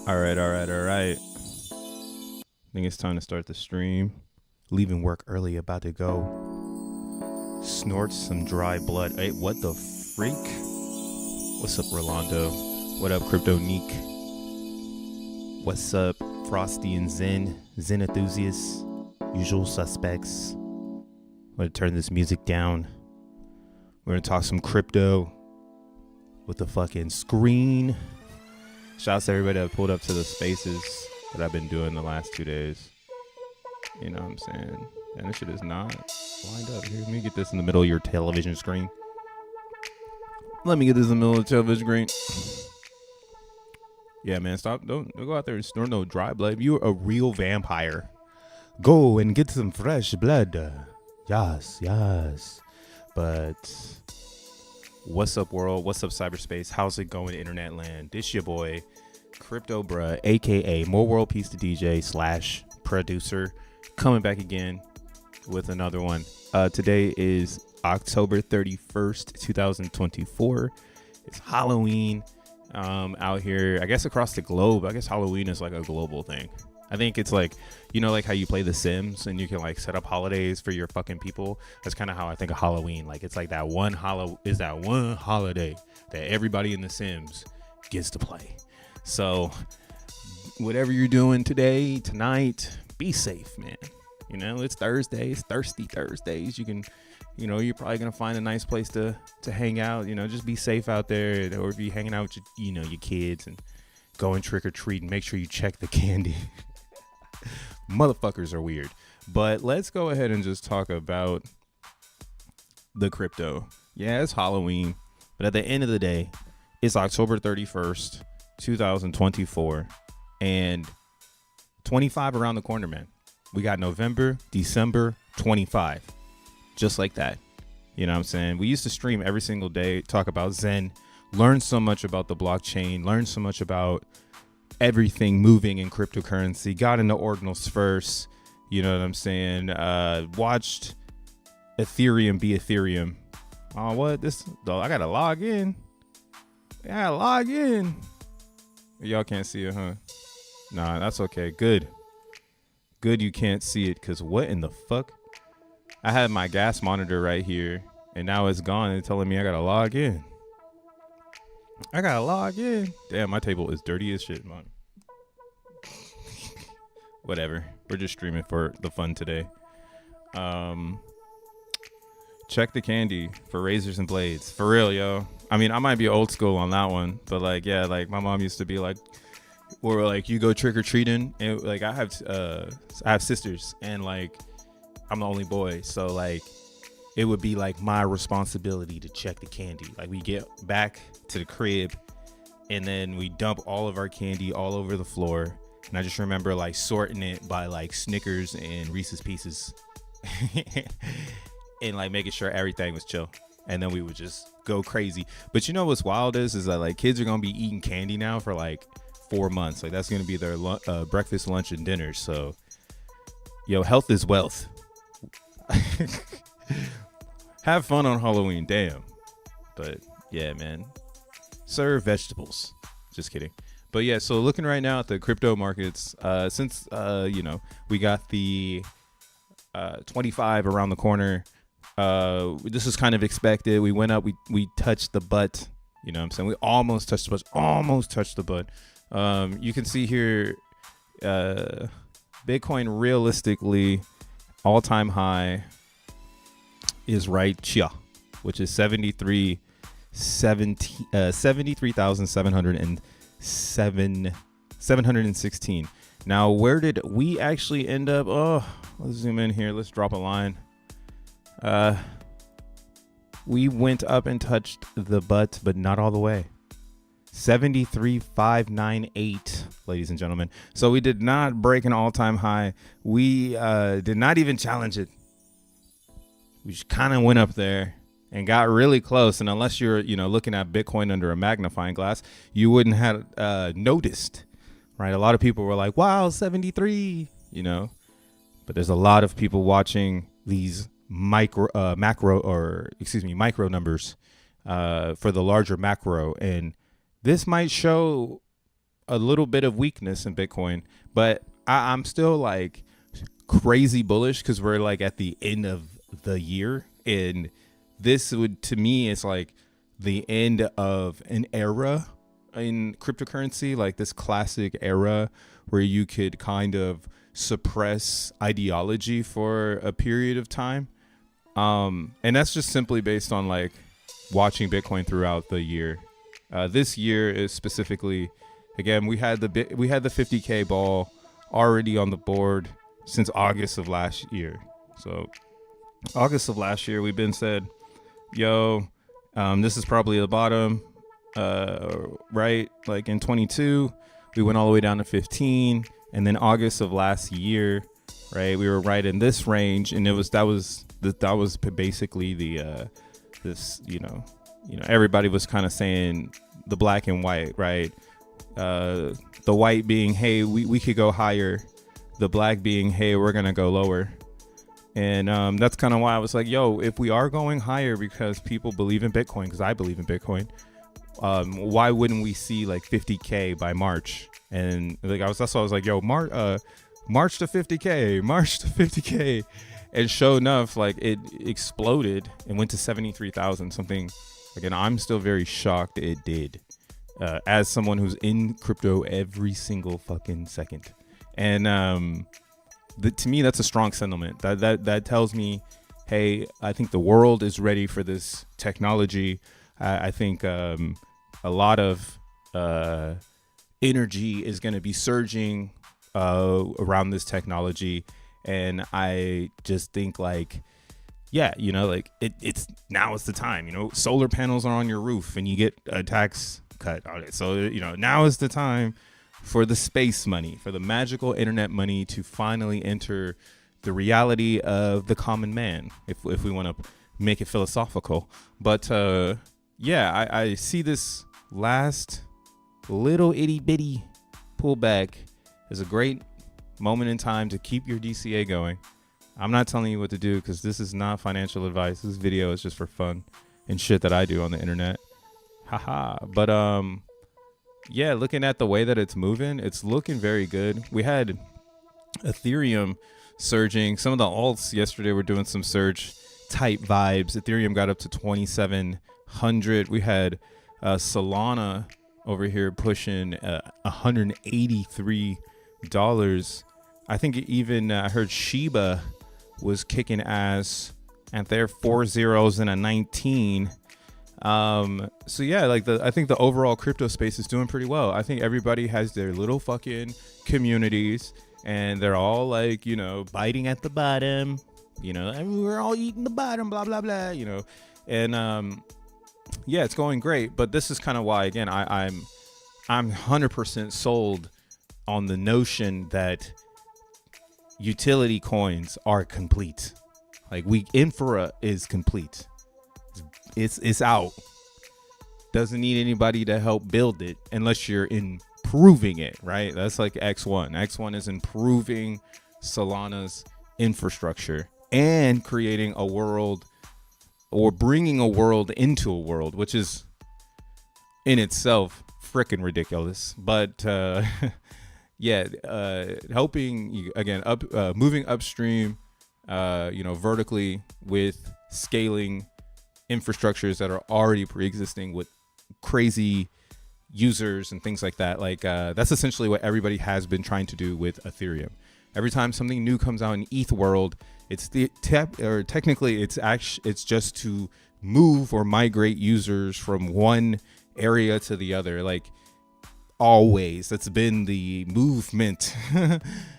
All right. I think it's time to start the stream. Leaving work early, about to go snort some dry blood. Hey, what the freak? What's up, Rolando? What up, Crypto Neek? What's up, Frosty and Zen enthusiasts, usual suspects? I'm gonna turn this music down. We're gonna talk some crypto with the fucking screen. Shouts to everybody that pulled up to the spaces that I've been doing the last 2 days. You know what I'm saying? And this shit is not lined up. Here, let me get this in the middle of your television screen. Let me get this in the middle of the television screen. Yeah, man, stop. Don't go out there and snort no dry blood. You're a real vampire. Go and get some fresh blood. Yes. But what's up, world? What's up, cyberspace? How's it going, internet land? This your boy, Crypto Bruh, aka More World Peace to DJ / producer, coming back again with another one. Today is October 31st, 2024. It's Halloween out here, I guess across the globe. I guess Halloween is like a global thing. I think it's like, you know, like how you play The Sims and you can like set up holidays for your fucking people. That's kind of how I think of Halloween. Like it's like that one holiday that everybody in The Sims gets to play. So whatever you're doing today, tonight, be safe, man. You know, it's Thursday. It's Thirsty Thursdays. You can, you know, you're probably going to find a nice place to hang out. You know, just be safe out there. Or if you're hanging out with your kids and going trick or treating, make sure you check the candy. Motherfuckers are weird. But let's go ahead and just talk about the crypto. Yeah, it's Halloween. But at the end of the day, it's October 31st, 2024. And 25 around the corner, man. We got November, December, 25. Just like that. You know what I'm saying? We used to stream every single day, talk about Zen, learn so much about the blockchain, learn so much about everything moving in cryptocurrency, got into ordinals first, you know what I'm saying? Watched Ethereum be Ethereum. Oh, what? I gotta log in. Y'all can't see it, huh? Nah, that's okay. Good you can't see it, because what in the fuck? I had my gas monitor right here, and now it's gone and telling me I gotta log in. Damn, my table is dirty as shit, man. Whatever. We're just streaming for the fun today. Check the candy for razors and blades. For real, yo. I mean, I might be old school on that one, but like, yeah, like my mom used to be like, or like you go trick or treating, and like I have sisters, and like I'm the only boy, so like it would be like my responsibility to check the candy. Like we get back to the crib and then we dump all of our candy all over the floor. And I just remember like sorting it by like Snickers and Reese's Pieces and like making sure everything was chill. And then we would just go crazy. But you know what's wild is that like kids are going to be eating candy now for like 4 months. Like that's going to be their breakfast, lunch, and dinner. So, yo, health is wealth. Have fun on Halloween, damn. But yeah, man, serve vegetables. Just kidding. But yeah, so looking right now at the crypto markets, since we got the 25 around the corner, this is kind of expected. We went up, we touched the butt. You know what I'm saying? We almost touched the butt. You can see here, Bitcoin realistically all-time high is right here, which is 73,716. Now, where did we actually end up? Oh, let's zoom in here. Let's drop a line. We went up and touched the butt, but not all the way. 73,598, ladies and gentlemen. So we did not break an all-time high. We did not even challenge it. We just kind of went up there and got really close. And unless you're, looking at Bitcoin under a magnifying glass, you wouldn't have noticed, right? A lot of people were like, wow, 73, but there's a lot of people watching these micro numbers for the larger macro. And this might show a little bit of weakness in Bitcoin, but I'm still like crazy bullish because we're like at the end of the year, and this would, to me, it's like the end of an era in cryptocurrency, like this classic era where you could kind of suppress ideology for a period of time. And that's just simply based on like watching Bitcoin throughout the year. This year is specifically, again, we had the 50K ball already on the board since August of last year. So August of last year, we've been said, yo, this is probably the bottom, right? Like in 22, we went all the way down to 15, and then August of last year, right, we were right in this range, and that was basically the this, everybody was kind of saying the black and white, right? The white being, hey, we could go higher, the black being, hey, we're gonna go lower. And that's kind of why I was like, yo, if we are going higher because people believe in Bitcoin, because I believe in Bitcoin, why wouldn't we see like 50K by March? And like that's why I was like, yo, March to 50K, March to 50K. And sure enough, like it exploded and went to 73,000 something. Again, I'm still very shocked it did, as someone who's in crypto every single fucking second. And to me, that's a strong sentiment. That tells me, hey, I think the world is ready for this technology. I think a lot of energy is going to be surging around this technology. And I just think like, yeah, like it's now is the time, solar panels are on your roof and you get a tax cut on it. So, now is the time for the space money, for the magical internet money to finally enter the reality of the common man, if we want to make it philosophical. But yeah, I see this last little itty bitty pullback as a great moment in time to keep your DCA going. I'm not telling you what to do because this is not financial advice. This video is just for fun and shit that I do on the internet. Haha. But yeah, looking at the way that it's moving, it's looking very good. We had Ethereum surging. Some of the alts yesterday were doing some surge type vibes. Ethereum got up to 2,700. We had Solana over here pushing $183. I think even I heard Shiba was kicking ass, and they're 4 zeros and a 19. So yeah, like I think the overall crypto space is doing pretty well. I think everybody has their little fucking communities, and they're all like, biting at the bottom, and we're all eating the bottom, blah blah blah, and yeah, it's going great. But this is kind of why, again, I'm 100% sold on the notion that utility coins are complete. Like Infra is complete. It's out. Doesn't need anybody to help build it unless you're improving it, right? That's like XEN. XEN is improving Solana's infrastructure and creating a world, or bringing a world into a world, which is in itself freaking ridiculous. But yeah, helping you again moving upstream, vertically with scaling infrastructures that are already pre-existing with crazy users and things like that. Like that's essentially what everybody has been trying to do with Ethereum. Every time something new comes out in ETH world, technically it's just to move or migrate users from one area to the other. Like always, that's been the movement,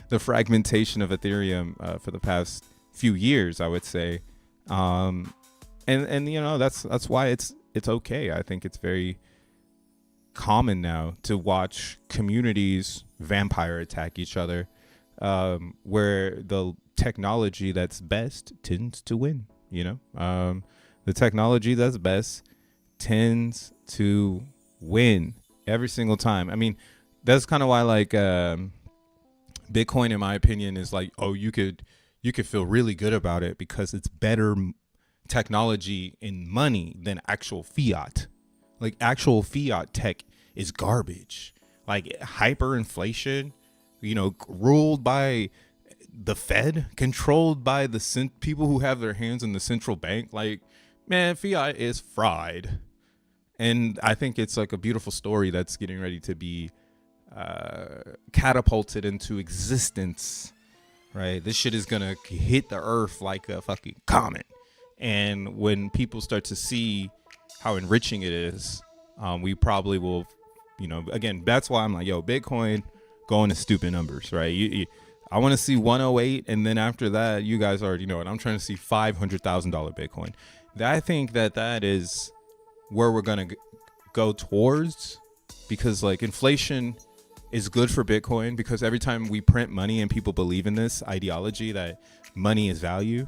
the fragmentation of Ethereum for the past few years, I would say. And that's why it's okay. I think it's very common now to watch communities vampire attack each other, where the technology that's best tends to win. The technology that's best tends to win every single time. I mean, that's kind of why like Bitcoin, in my opinion, is like, oh, you could feel really good about it because it's better technology in money than actual fiat. Like actual fiat tech is garbage. like hyperinflation, ruled by the Fed, controlled by the people who have their hands in the central bank. Like, man, fiat is fried. And I think it's like a beautiful story that's getting ready to be catapulted into existence, right? This shit is gonna hit the earth like a fucking comet. And when people start to see how enriching it is, we probably will, again, that's why I'm like, yo, Bitcoin going to stupid numbers, right? I want to see 108, and then after that, you guys already know it. I'm trying to see $500,000 Bitcoin. I think that is where we're gonna go towards, because like inflation is good for Bitcoin, because every time we print money and people believe in this ideology that money is value,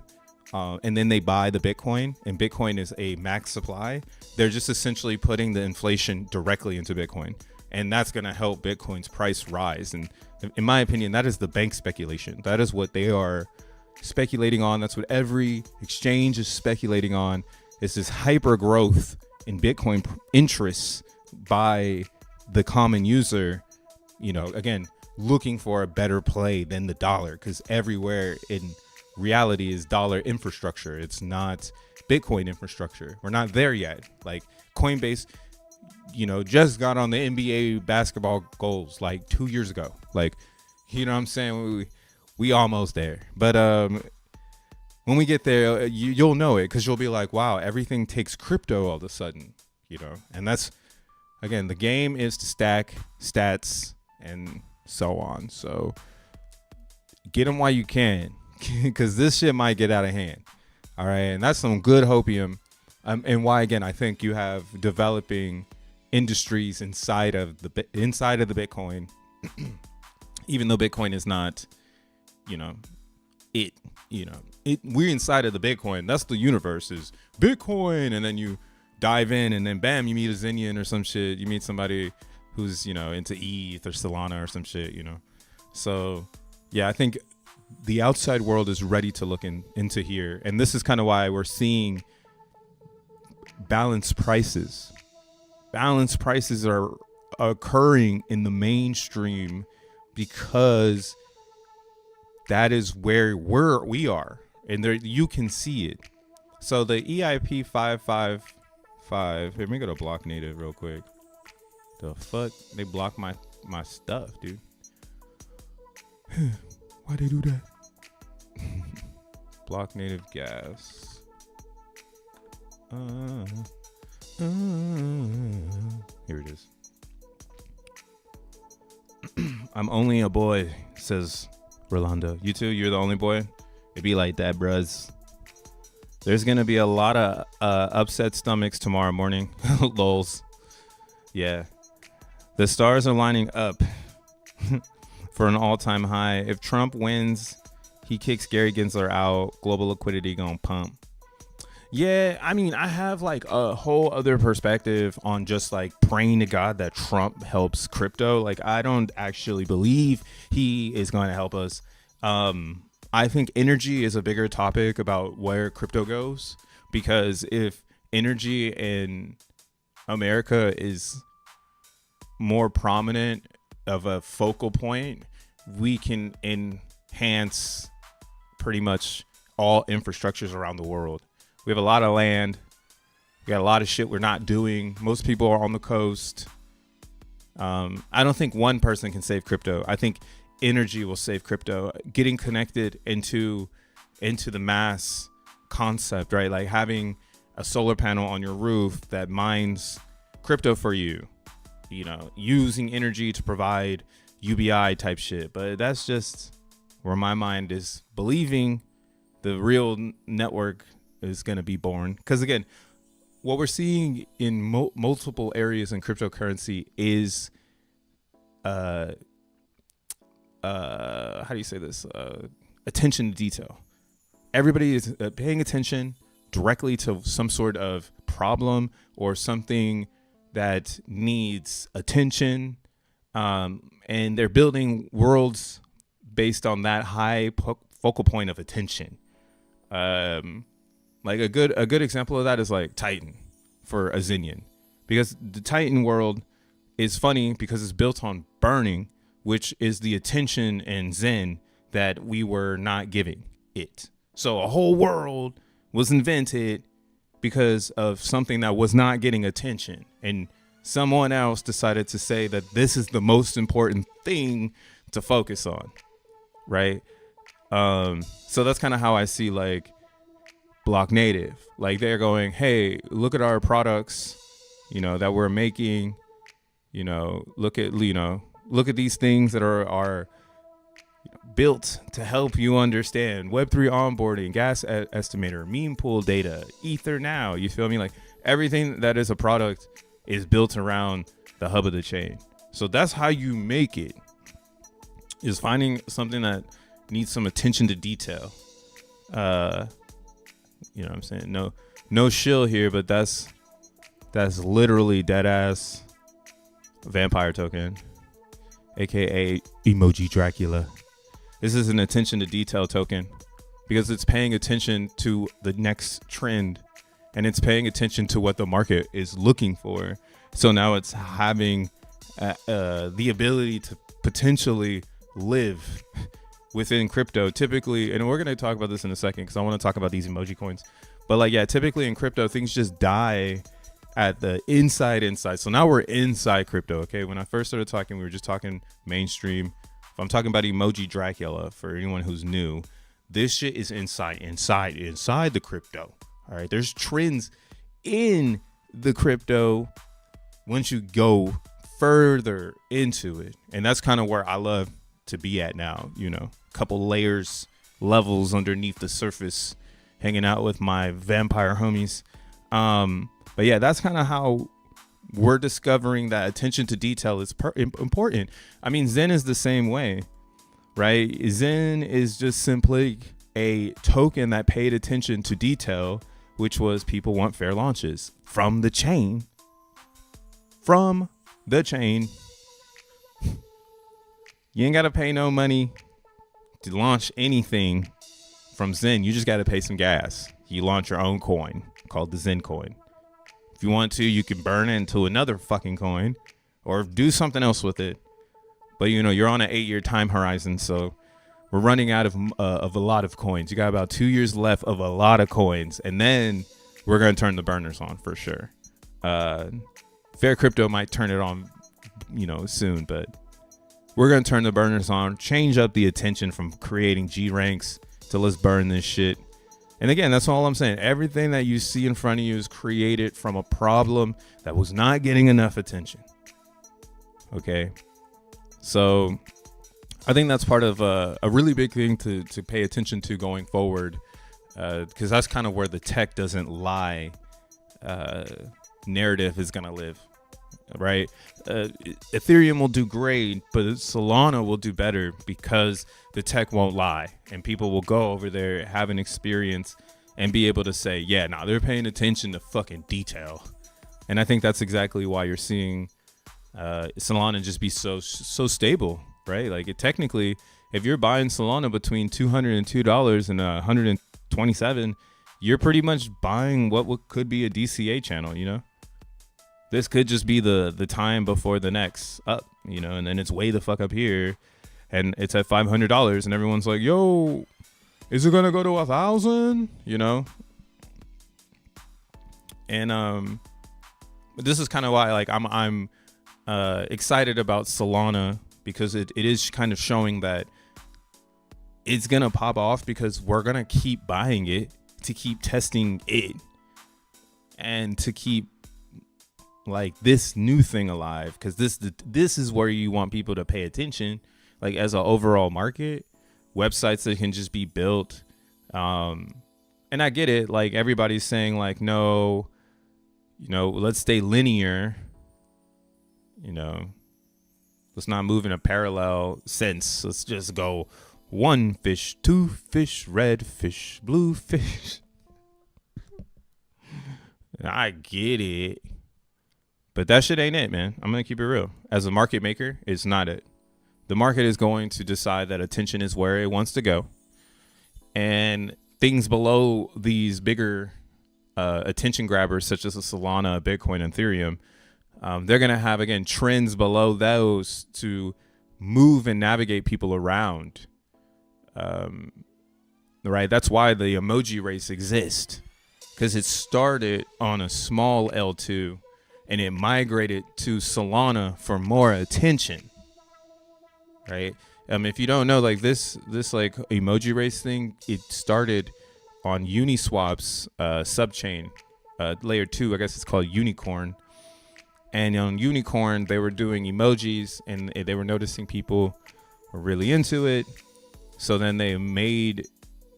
and then they buy the Bitcoin, and Bitcoin is a max supply, they're just essentially putting the inflation directly into Bitcoin, and that's going to help Bitcoin's price rise. And in my opinion, that is the bank speculation. That is what they are speculating on. That's what every exchange is speculating on. It's this hyper growth in Bitcoin interests by the common user, again, looking for a better play than the dollar, because everywhere in reality is dollar infrastructure. It's not Bitcoin infrastructure. We're not there yet. Like Coinbase, just got on the NBA basketball goals like 2 years ago. Like, what I'm saying? We almost there. But when we get there, you'll know it, because you'll be like, wow, everything takes crypto all of a sudden, and that's, again, the game is to stack stats and so on. So get them while you can, because this shit might get out of hand. All right. And that's some good hopium. And why, again, I think you have developing industries inside of the Bitcoin, even though Bitcoin is not, we're inside of the Bitcoin. That's the universe is Bitcoin. And then you dive in, and then bam, you meet a Xenian or some shit. You meet somebody who's, into ETH or Solana or some shit, So yeah, I think the outside world is ready to look into here. And this is kind of why we're seeing balanced prices. Balanced prices are occurring in the mainstream, because that is where we are, and there you can see it. So the EIP 555. Let me go to block native real quick. The fuck, they blocked my stuff, dude. Why they do that? Block native gas. Here it is. I'm only a boy, says Rolando. You too? You're the only boy? It'd be like that, bruhs. There's going to be a lot of upset stomachs tomorrow morning. Lols. Yeah. The stars are lining up for an all-time high. If Trump wins, he kicks Gary Gensler out. Global liquidity gonna pump. Yeah, I mean, I have like a whole other perspective on just like praying to God that Trump helps crypto. Like, I don't actually believe he is going to help us. I think energy is a bigger topic about where crypto goes, because if energy in America is more prominent of a focal point, we can enhance pretty much all infrastructures around the world. We have a lot of land. We got a lot of shit we're not doing. Most people are on the coast. I don't think one person can save crypto. I think energy will save crypto. Getting connected into the mass concept, right? Like having a solar panel on your roof that mines crypto for you, using energy to provide UBI type shit. But that's just where my mind is believing the real network is going to be born. Because again, what we're seeing in multiple areas in cryptocurrency is how do you say this? Attention to detail. Everybody is paying attention directly to some sort of problem or something that needs attention, and they're building worlds based on that high focal point of attention. Like a good example of that is like Titan for a Xenian, because the Titan world is funny because it's built on burning, which is the attention in Zen that we were not giving it. So a whole world was invented because of something that was not getting attention. And someone else decided to say that this is the most important thing to focus on. Right. So that's kind of how I see like Block Native. Like they're going, hey, look at our products, that we're making, look at these things that are built to help you understand Web3 onboarding, gas estimator, meme pool data, Ether now. You feel me? Like everything that is a product is built around the hub of the chain. So that's how you make it, is finding something that needs some attention to detail. You know what I'm saying? No shill here, but that's literally dead ass vampire token, aka emoji Dracula. This is an attention to detail token because it's paying attention to the next trend and it's paying attention to what the market is looking for. So now it's having the ability to potentially live within crypto typically. And we're going to talk about this in a second because I want to talk about these emoji coins. But like, yeah, typically in crypto, things just die at the inside. So now we're inside crypto. Okay. When I first started talking, we were just talking mainstream. If I'm talking about emoji Dracula, for anyone who's new, this shit is inside the crypto. All right. There's trends in the crypto once you go further into it. And that's kind of where I love to be at now, couple levels underneath the surface, hanging out with my vampire homies. But yeah, that's kind of how we're discovering that attention to detail is important. I mean, Zen is the same way, right? Zen is just simply a token that paid attention to detail, which was people want fair launches from the chain. You ain't got to pay no money to launch anything from Zen. You just got to pay some gas. You launch your own coin called the Zen coin. If you want to, you can burn it into another fucking coin or do something else with it. But, you're on an 8-year time horizon. So we're running out of a lot of coins. You got about 2 years left of a lot of coins. And then we're going to turn the burners on for sure. Fair Crypto might turn it on, soon. But we're going to turn the burners on, change up the attention from creating G ranks to let's burn this shit. And again, that's all I'm saying. Everything that you see in front of you is created from a problem that was not getting enough attention. Okay. So I think that's part of a really big thing to pay attention to going forward. Because that's kind of where the tech doesn't lie narrative is going to live. Right. Ethereum will do great, but Solana will do better because the tech won't lie and people will go over there, have an experience and be able to say, yeah, nah, they're paying attention to fucking detail. And I think that's exactly why you're seeing Solana just be so stable. Right. Like technically, if you're buying Solana between $202 and $127, you're pretty much buying what could be a DCA channel, This could just be the time before the next up, and then it's way the fuck up here and it's at $500 and everyone's like, yo, is it going to go to 1,000? And this is kind of why like I'm excited about Solana because it is kind of showing that it's going to pop off because we're going to keep buying it to keep testing it and to keep like this new thing alive, because this is where you want people to pay attention, like as an overall market, websites that can just be built. And I get it, like everybody's saying like, no, let's stay linear, let's not move in a parallel sense. Let's just go 1 fish, 2 fish, red fish, blue fish. I get it. But that shit ain't it, man. I'm going to keep it real. As a market maker, it's not it. The market is going to decide that attention is where it wants to go. And things below these bigger attention grabbers, such as a Solana, Bitcoin, and Ethereum, They're going to have, again, trends below those to move and navigate people around. Right? That's why the emoji race exists, because it started on a small L2 and it migrated to Solana for more attention. Right? If you don't know, like this like emoji race thing, it started on Uniswap's subchain, layer 2, I guess it's called Unicorn. And on Unicorn, they were doing emojis, and they were noticing people were really into it. So then they made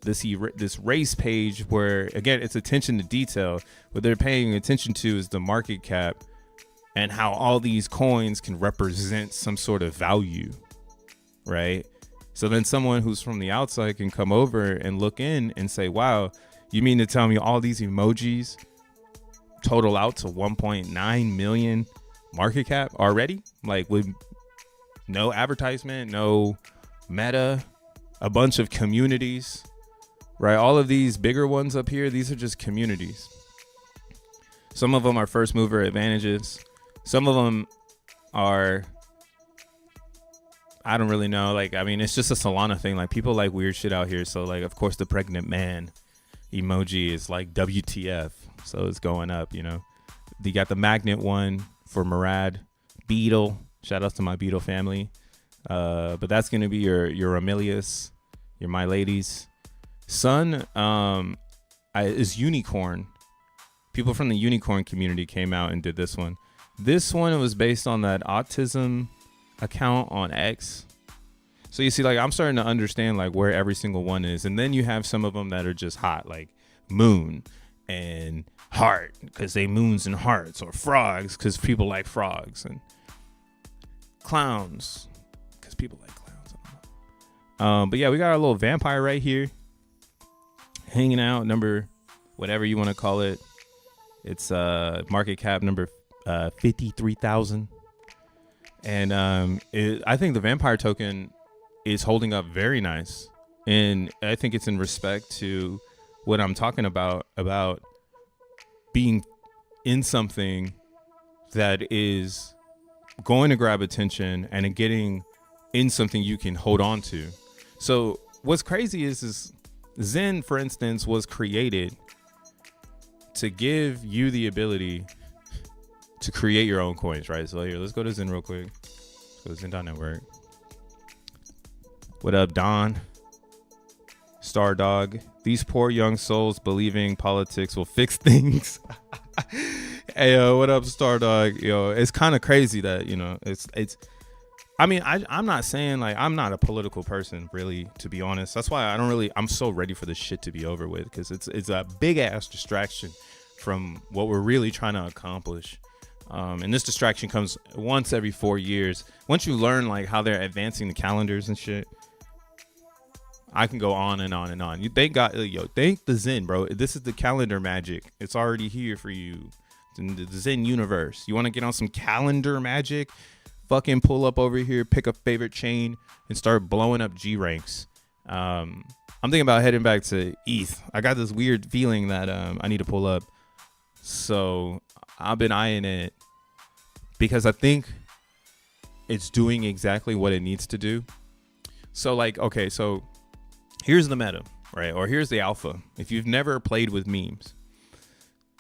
this race page where, again, it's attention to detail. What they're paying attention to is the market cap and how all these coins can represent some sort of value, right? So then someone who's from the outside can come over and look in and say, wow, you mean to tell me all these emojis total out to 1.9 million market cap already? Like, with no advertisement, no meta, a bunch of communities, right? All of these bigger ones up here, these are just communities. Some of them are first mover advantages. Some of them are, I don't really know. Like, I mean, it's just a Solana thing. Like, people like weird shit out here. So, like, of course, the pregnant man emoji is like WTF. So it's going up, you know. You got the magnet one for Murad. Beetle. Shout out to my Beetle family. But that's going to be your Amelius, your My Ladies. Sun is Unicorn. People from the Unicorn community came out and did this one. This one was based on that autism account on X. So you see, like, I'm starting to understand like where every single one is. And then you have some of them that are just hot, like Moon and Heart, because they moons and hearts, or Frogs because people like frogs, and Clowns because people like clowns. But yeah, we got our little vampire right here hanging out, number whatever you want to call it. It's market cap number 53,000. And I think the vampire token is holding up very nice. And I think it's in respect to what I'm talking about being in something that is going to grab attention and getting in something you can hold on to. So what's crazy is XEN, for instance, was created to give you the ability to create your own coins, right? So here, let's go to XEN real quick. Let's go to XEN.network. What up, Don? Star Dog. These poor young souls believing politics will fix things. Hey, what up, Star Dog? Yo, it's kind of crazy that, you know, it's. I mean, I'm not saying, like, I'm not a political person, really, to be honest. That's why I'm so ready for this shit to be over with, because it's a big ass distraction from what we're really trying to accomplish. And this distraction comes once every 4 years. Once you learn like how they're advancing the calendars and shit, I can go on and on and on. You thank God, thank the XEN, bro. This is the calendar magic. It's already here for you. It's in the XEN universe. You want to get on some calendar magic? Fucking pull up over here, pick a favorite chain, and start blowing up G ranks. I'm thinking about heading back to ETH. I got this weird feeling that I need to pull up. So I've been eyeing it because I think it's doing exactly what it needs to do. So, like, okay, so here's the meta, right? Or here's the alpha. If you've never played with memes,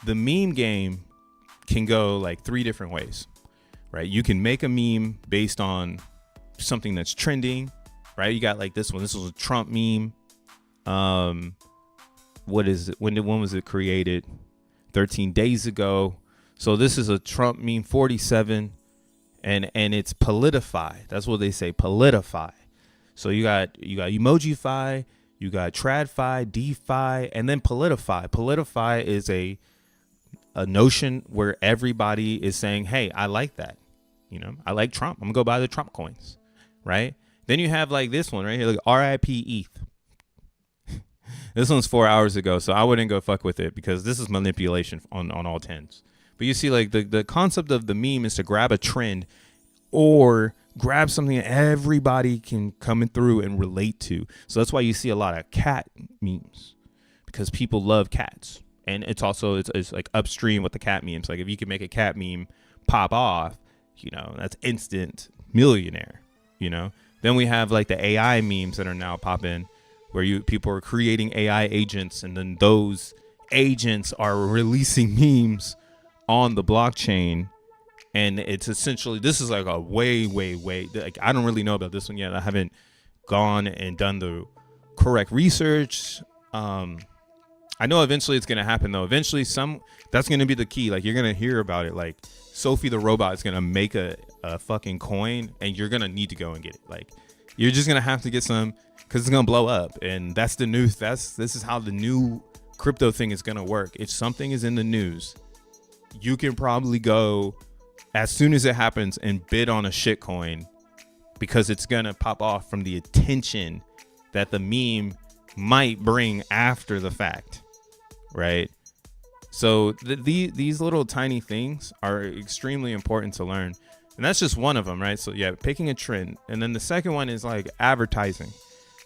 the meme game can go like 3 different ways, right? You can make a meme based on something that's trending, right? You got like this one. This was a Trump meme. What is it? When was it created? 13 days ago. So this is a Trump meme 47, and it's politify. That's what they say, politify. So you got Emojify, you got TradFi, DeFi, and then politify. Politify is a notion where everybody is saying, hey, I like that. You know, I like Trump. I'm gonna go buy the Trump coins, right? Then you have like this one right here, like RIP ETH. This one's 4 hours ago, so I wouldn't go fuck with it because this is manipulation on all 10s. But you see, like the concept of the meme is to grab a trend or grab something that everybody can come through and relate to. So that's why you see a lot of cat memes, because people love cats. And it's also, it's like upstream with the cat memes. Like if you can make a cat meme pop off, that's instant millionaire, Then we have like the AI memes that are now popping, where people are creating AI agents, and then those agents are releasing memes on the blockchain. And it's essentially, this is like a way, like, I don't really know about this one yet. I haven't gone and done the correct research. I know eventually it's going to happen though. Eventually that's going to be the key. Like, you're going to hear about it. Like, Sophie the robot is going to make a fucking coin, and you're going to need to go and get it. Like, you're just going to have to get some, because it's going to blow up. And that's the news. This is how the new crypto thing is going to work. If something is in the news, you can probably go as soon as it happens and bid on a shit coin, because it's going to pop off from the attention that the meme might bring after the fact, right? So these little tiny things are extremely important to learn. And that's just one of them, right? So yeah, picking a trend. And then the second one is like advertising.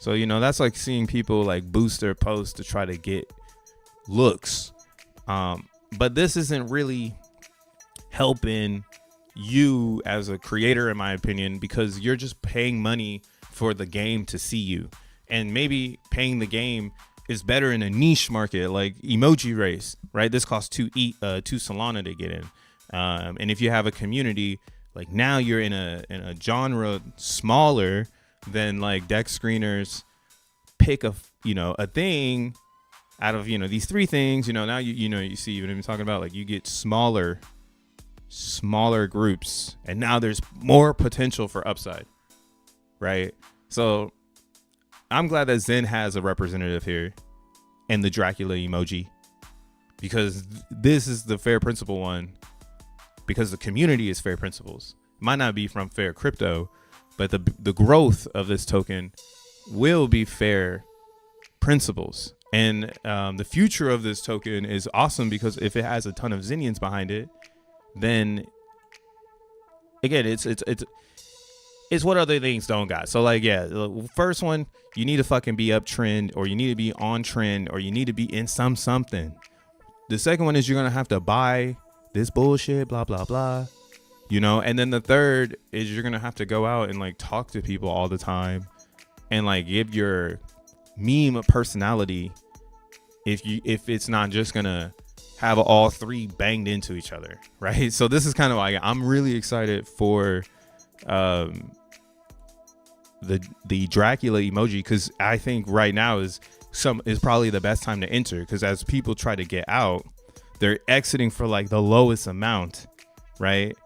So, that's like seeing people like boost their posts to try to get looks. But this isn't really helping you as a creator, in my opinion, because you're just paying money for the game to see you. And maybe paying the game is better in a niche market like emoji race, right? This costs two Solana to get in. And if you have a community, like, now you're in a genre smaller than like deck screeners pick a thing out of, these three things, now you see what I'm talking about. Like, you get smaller groups, and now there's more potential for upside, right? So I'm glad that Zen has a representative here and the Dracula emoji, because this is the fair principle one, because the community is fair principles. It might not be from fair crypto, but the growth of this token will be fair principles. And the future of this token is awesome, because if it has a ton of Zenians behind it, then again, it's what other things don't got. So like, yeah, the first one, you need to fucking be uptrend, or you need to be on trend, or you need to be in something. The second one is you're going to have to buy this bullshit, blah, blah, blah, and then the third is you're going to have to go out and like talk to people all the time and like give your meme a personality. If it's not just going to have all three banged into each other, right? So this is kind of like, I'm really excited for the Dracula emoji, because I think right now is probably the best time to enter, because as people try to get out, they're exiting for like the lowest amount, right?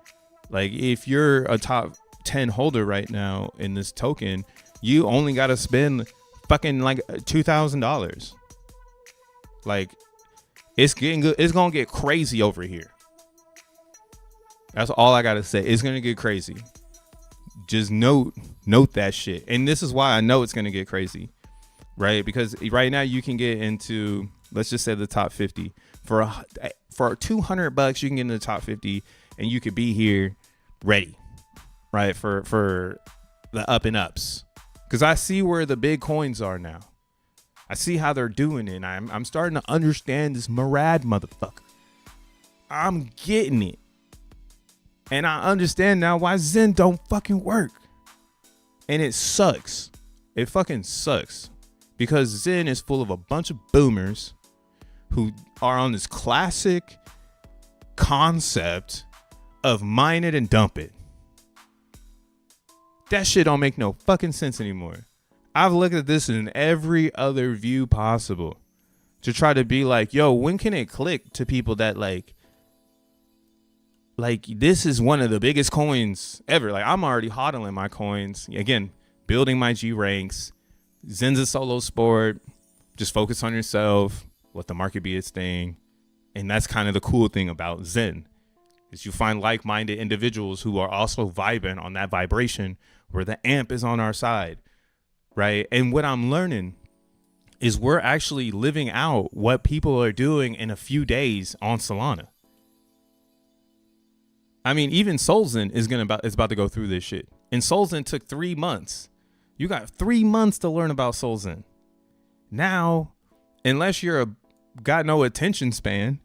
Like, if you're a top 10 holder right now in this token, you only got to spend fucking like $2,000. Like, it's getting good. It's gonna get crazy over here. That's all I gotta say. It's gonna get crazy. Just note that shit. And this is why I know it's gonna get crazy, right? Because right now you can get into, let's just say, the top 50 for $200. You can get into the top 50, and you could be here ready, right? For the up and ups. Because I see where the big coins are now. I see how they're doing it. And I'm starting to understand this Murad motherfucker. I'm getting it. And I understand now why Zen don't fucking work. And it sucks. It fucking sucks. Because Zen is full of a bunch of boomers who are on this classic concept of mine it and dump it. That shit don't make no fucking sense anymore. I've looked at this in every other view possible to try to be like, yo, when can it click to people that like this is one of the biggest coins ever. Like, I'm already hodling my coins. Again, building my G ranks. Zen's a solo sport. Just focus on yourself. Let the market be its thing. And that's kind of the cool thing about Zen, is you find like-minded individuals who are also vibing on that vibration where the amp is on our side, right? And what I'm learning is we're actually living out what people are doing in a few days on Solana. I mean, even solXEN is about to go through this shit. And solXEN took 3 months. You got 3 months to learn about solXEN. Now, unless you're got no attention span,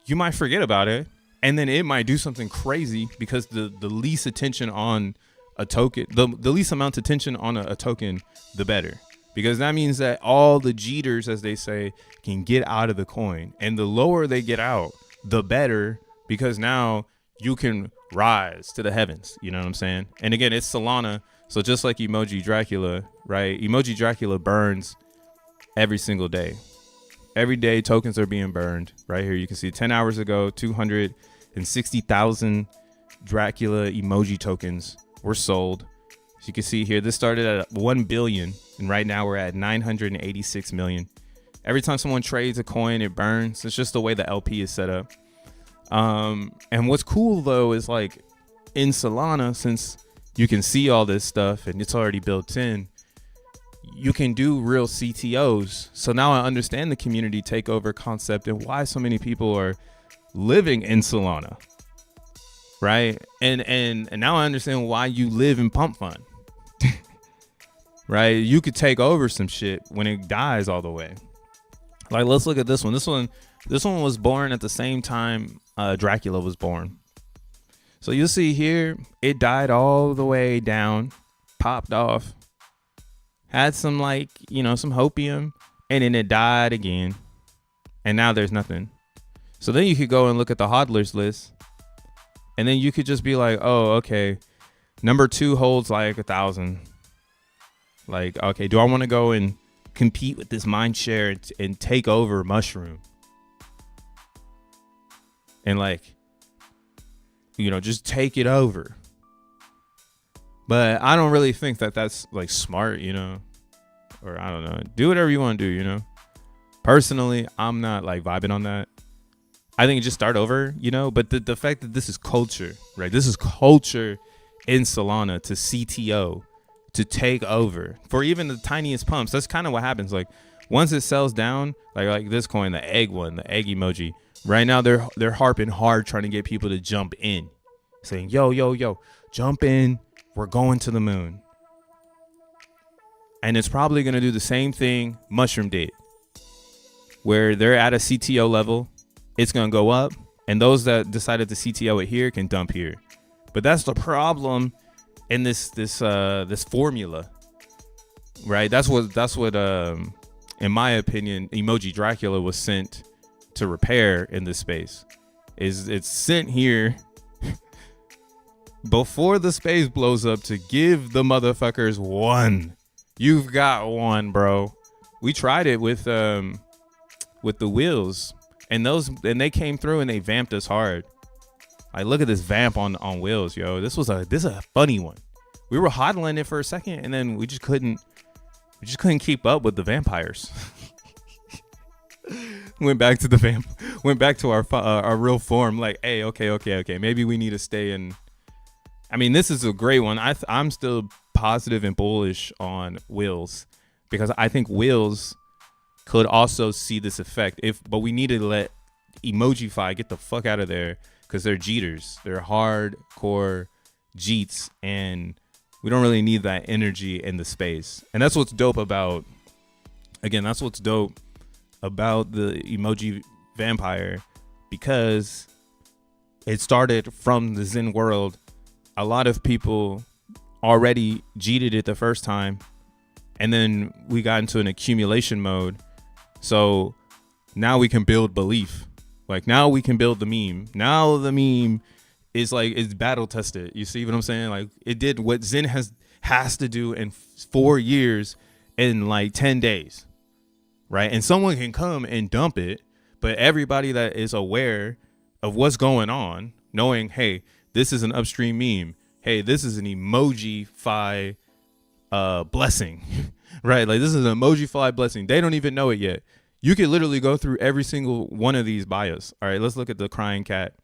you might forget about it. And then it might do something crazy because the least attention on a token, the least amount of attention on a token, the better. Because that means that all the cheaters, as they say, can get out of the coin. And the lower they get out, the better, because now you can rise to the heavens. You know what I'm saying? And again, it's Solana. So just like Emoji Dracula, right? Emoji Dracula burns every single day. Every day tokens are being burned. Right here you can see 10 hours ago, 260,000 Dracula emoji tokens were sold. As you can see here, this started at 1 billion, and right now we're at 986 million. Every time someone trades a coin, it burns. It's just the way the LP is set up. And what's cool though is like in Solana, since you can see all this stuff and it's already built in, you can do real CTOs. So now I understand the community takeover concept and why so many people are living in Solana, right? And now I understand why you live in Pump Fund. Right? You could take over some shit when it dies all the way. Like, let's look at this one. This one was born at the same time Dracula was born. So you'll see here, it died all the way down, popped off, had some like, you know, some hopium, and then it died again. And now there's nothing. So then you could go and look at the hodlers list, and then you could just be like, oh, okay, number 2 holds like 1,000. Like, okay, do I want to go and compete with this mind share and take over Mushroom? And like, you know, just take it over. But I don't really think that that's like smart, you know, or I don't know. Do whatever you want to do, you know. Personally, I'm not like vibing on that. I think just start over, you know, but the fact that this is culture, right? This is culture in Solana to CTO, to take over for even the tiniest pumps. That's kind of what happens. Like once it sells down, like this coin, the egg one, the egg emoji, right now they're harping hard trying to get people to jump in, saying, yo, jump in. We're going to the moon. And it's probably going to do the same thing Mushroom did, where they're at a CTO level. It's going to go up, and those that decided to CTO it here can dump here. But that's the problem in this formula, right? That's what in my opinion, Emoji Dracula was sent to repair in this space. It's sent here before the space blows up to give the motherfuckers one. You've got one, bro. We tried it with the wheels. And they came through and they vamped us hard. Like, look at this vamp on wheels, yo. This is a funny one. We were hodling it for a second, and then we just couldn't keep up with the vampires. Went back to our real form. Like, hey, okay. Maybe we need to stay in. I mean, this is a great one. I'm still positive and bullish on wheels because I think wheels could also see this effect but we need to let Emojify get the fuck out of there because they're cheaters. They're hardcore cheats, and we don't really need that energy in the space. And that's what's dope about the emoji vampire, because it started from the Zen world. A lot of people already cheated it the first time, and then we got into an accumulation mode. So now we can build belief. Like now we can build the meme. Now the meme is like, it's battle tested. You see what I'm saying? Like it did what Zen has to do in 4 years in like 10 days. Right? And someone can come and dump it, but everybody that is aware of what's going on, knowing, hey, this is an upstream meme. Hey, this is an Emojify blessing. Right? Like this is an Emojify blessing. They don't even know it yet. You could literally go through every single one of these bios. All right, let's look at the crying cat.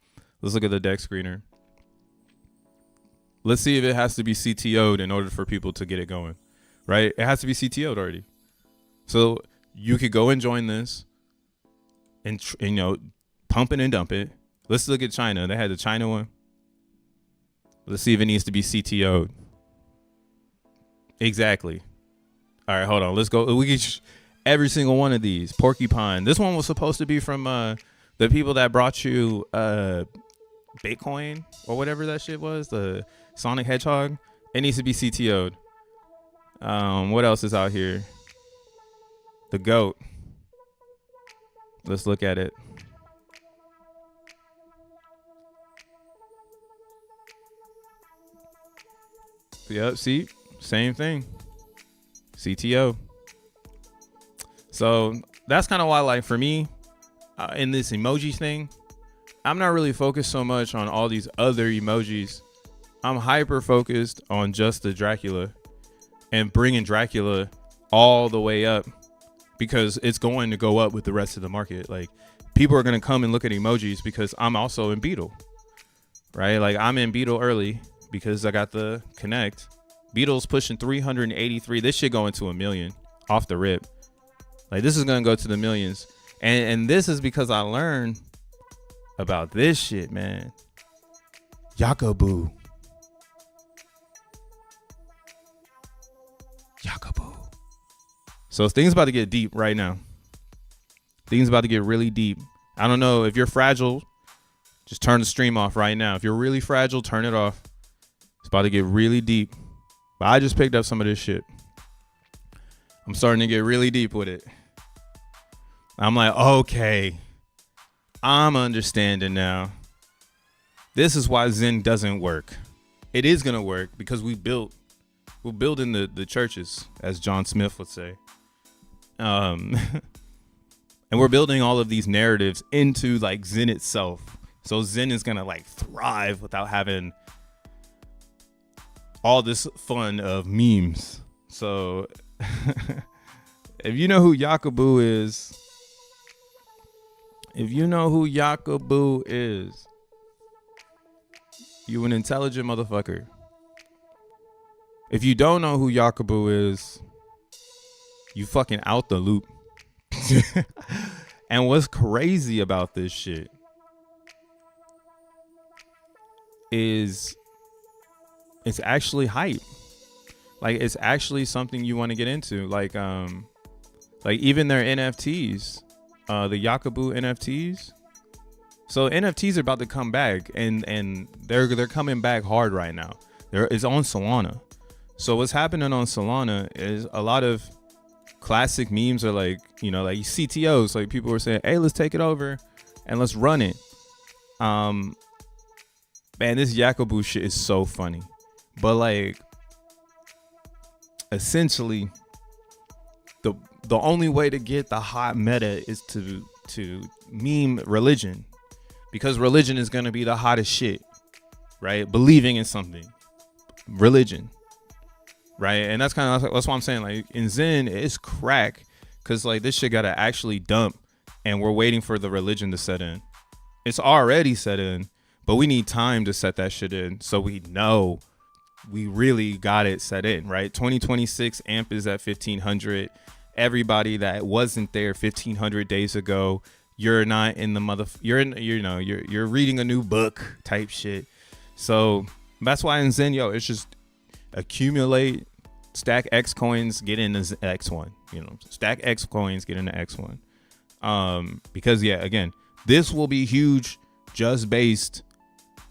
Let's look at the deck screener. Let's see if it has to be CTO'd in order for people to get it going. Right? It has to be CTO'd already. So you could go and join this and you know, pump it and dump it. Let's look at China. They had the China one. Let's see if it needs to be CTO'd. Exactly. All right, hold on. Let's go. We get every single one of these. Porcupine. This one was supposed to be from the people that brought you Bitcoin or whatever that shit was, the Sonic Hedgehog, it needs to be CTO'd. What else is out here? The GOAT. Let's look at it. Yep, see, same thing. CTO. So that's kind of why, like, for me, in this emoji thing, I'm not really focused so much on all these other emojis. I'm hyper focused on just the Dracula and bringing Dracula all the way up, because it's going to go up with the rest of the market. Like, people are going to come and look at emojis because I'm also in Beetle, right? Like, I'm in Beetle early because I got the Connect. Beetle's pushing 383. This shit going to 1 million off the rip. Like, this is going to go to the millions. And this is because I learned about this shit, man. Yakaboo. Yakaboo. So things about to get deep right now. Things about to get really deep. I don't know if you're fragile, just turn the stream off right now. If you're really fragile, turn it off. It's about to get really deep. But I just picked up some of this shit. I'm starting to get really deep with it. I'm like, okay, I'm understanding now. This is why Zen doesn't work. It is gonna work because we're building the churches, as John Smith would say. And we're building all of these narratives into like Zen itself. So Zen is gonna like thrive without having all this fun of memes. So if you know who Yakaboo is, you an intelligent motherfucker. If you don't know who Yakaboo is, you fucking out the loop. And what's crazy about this shit is it's actually hype. Like, it's actually something you want to get into. Like even their NFTs, the Yakaboo NFTs. So NFTs are about to come back, and they're coming back hard right now. It's on Solana. So what's happening on Solana is a lot of classic memes are like, like CTOs, like people were saying, hey, let's take it over and let's run it. Man, this Yakaboo shit is so funny. But like, essentially, the only way to get the hot meta is to meme religion, because religion is going to be the hottest shit, right? Believing in something, religion, right? And that's what I'm saying. Like, in Zen, it's crack, because like this shit got to actually dump, and we're waiting for the religion to set in. It's already set in, but we need time to set that shit in, so we know we really got it set in, right? 2026 AMP is at 1500. Everybody that wasn't there 1500 days ago, you're not in the you're reading a new book type shit. So that's why in Zen, it's just accumulate, stack X coins, get into X1, stack X coins, get into X1. Because again, this will be huge just based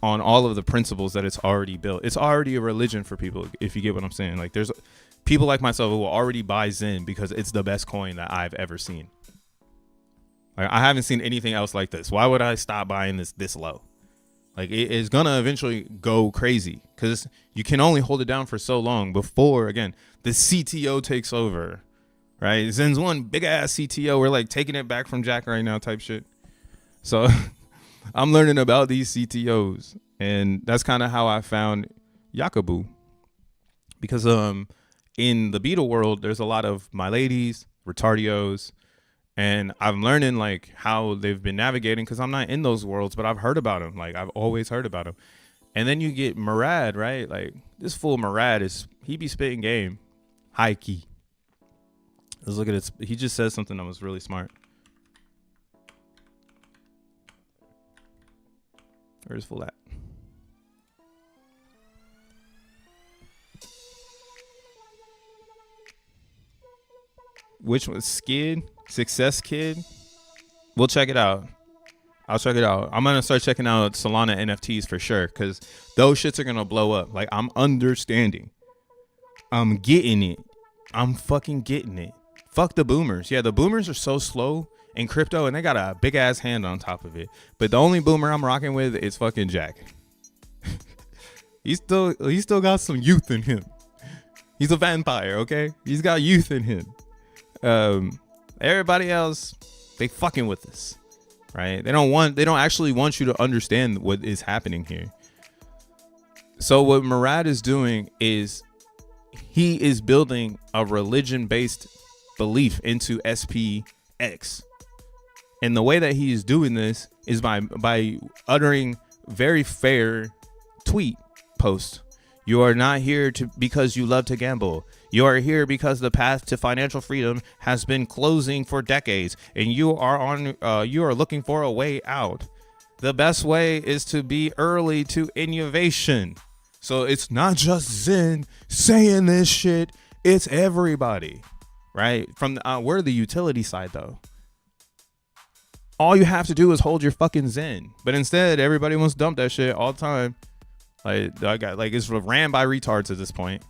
on all of the principles that it's already built. It's already a religion for people, if you get what I'm saying. Like, there's people like myself who will already buy Zen because it's the best coin that I've ever seen. Like, I haven't seen anything else like this. Why would I stop buying this low? Like, it is gonna eventually go crazy, because you can only hold it down for so long before, again, the CTO takes over, right? Zen's one big ass CTO. We're like taking it back from Jack right now type shit. So I'm learning about these CTOs, and that's kind of how I found Yakaboo, because in the Beetle world, there's a lot of my ladies, retardios, and I'm learning like how they've been navigating, because I'm not in those worlds, but I've heard about them. Like, I've always heard about them. And then you get Murad, right? Like, this fool Murad he be spitting game, high key. Let's look at it. He just said something that was really smart. Where's full at? Which one? Skid? Success Kid? We'll check it out. I'll check it out. I'm gonna start checking out Solana NFTs for sure, because those shits are gonna blow up. Like, I'm understanding. I'm getting it. I'm fucking getting it. Fuck the boomers. Yeah, the boomers are so slow in crypto, and they got a big ass hand on top of it. But the only boomer I'm rocking with is fucking Jack. He still got some youth in him. He's a vampire, okay? He's got youth in him. Everybody else, they fucking with us, right? They don't actually want you to understand what is happening here. So what Murad is doing is he is building a religion-based belief into SPX. And the way that he is doing this is by uttering very fair tweet posts. You are not here because you love to gamble. You are here because the path to financial freedom has been closing for decades, and you are looking for a way out. The best way is to be early to innovation. So it's not just Zen saying this shit, it's everybody, right? From we're the utility side though. All you have to do is hold your fucking Zen. But instead, everybody wants to dump that shit all the time. Like it's ran by retards at this point.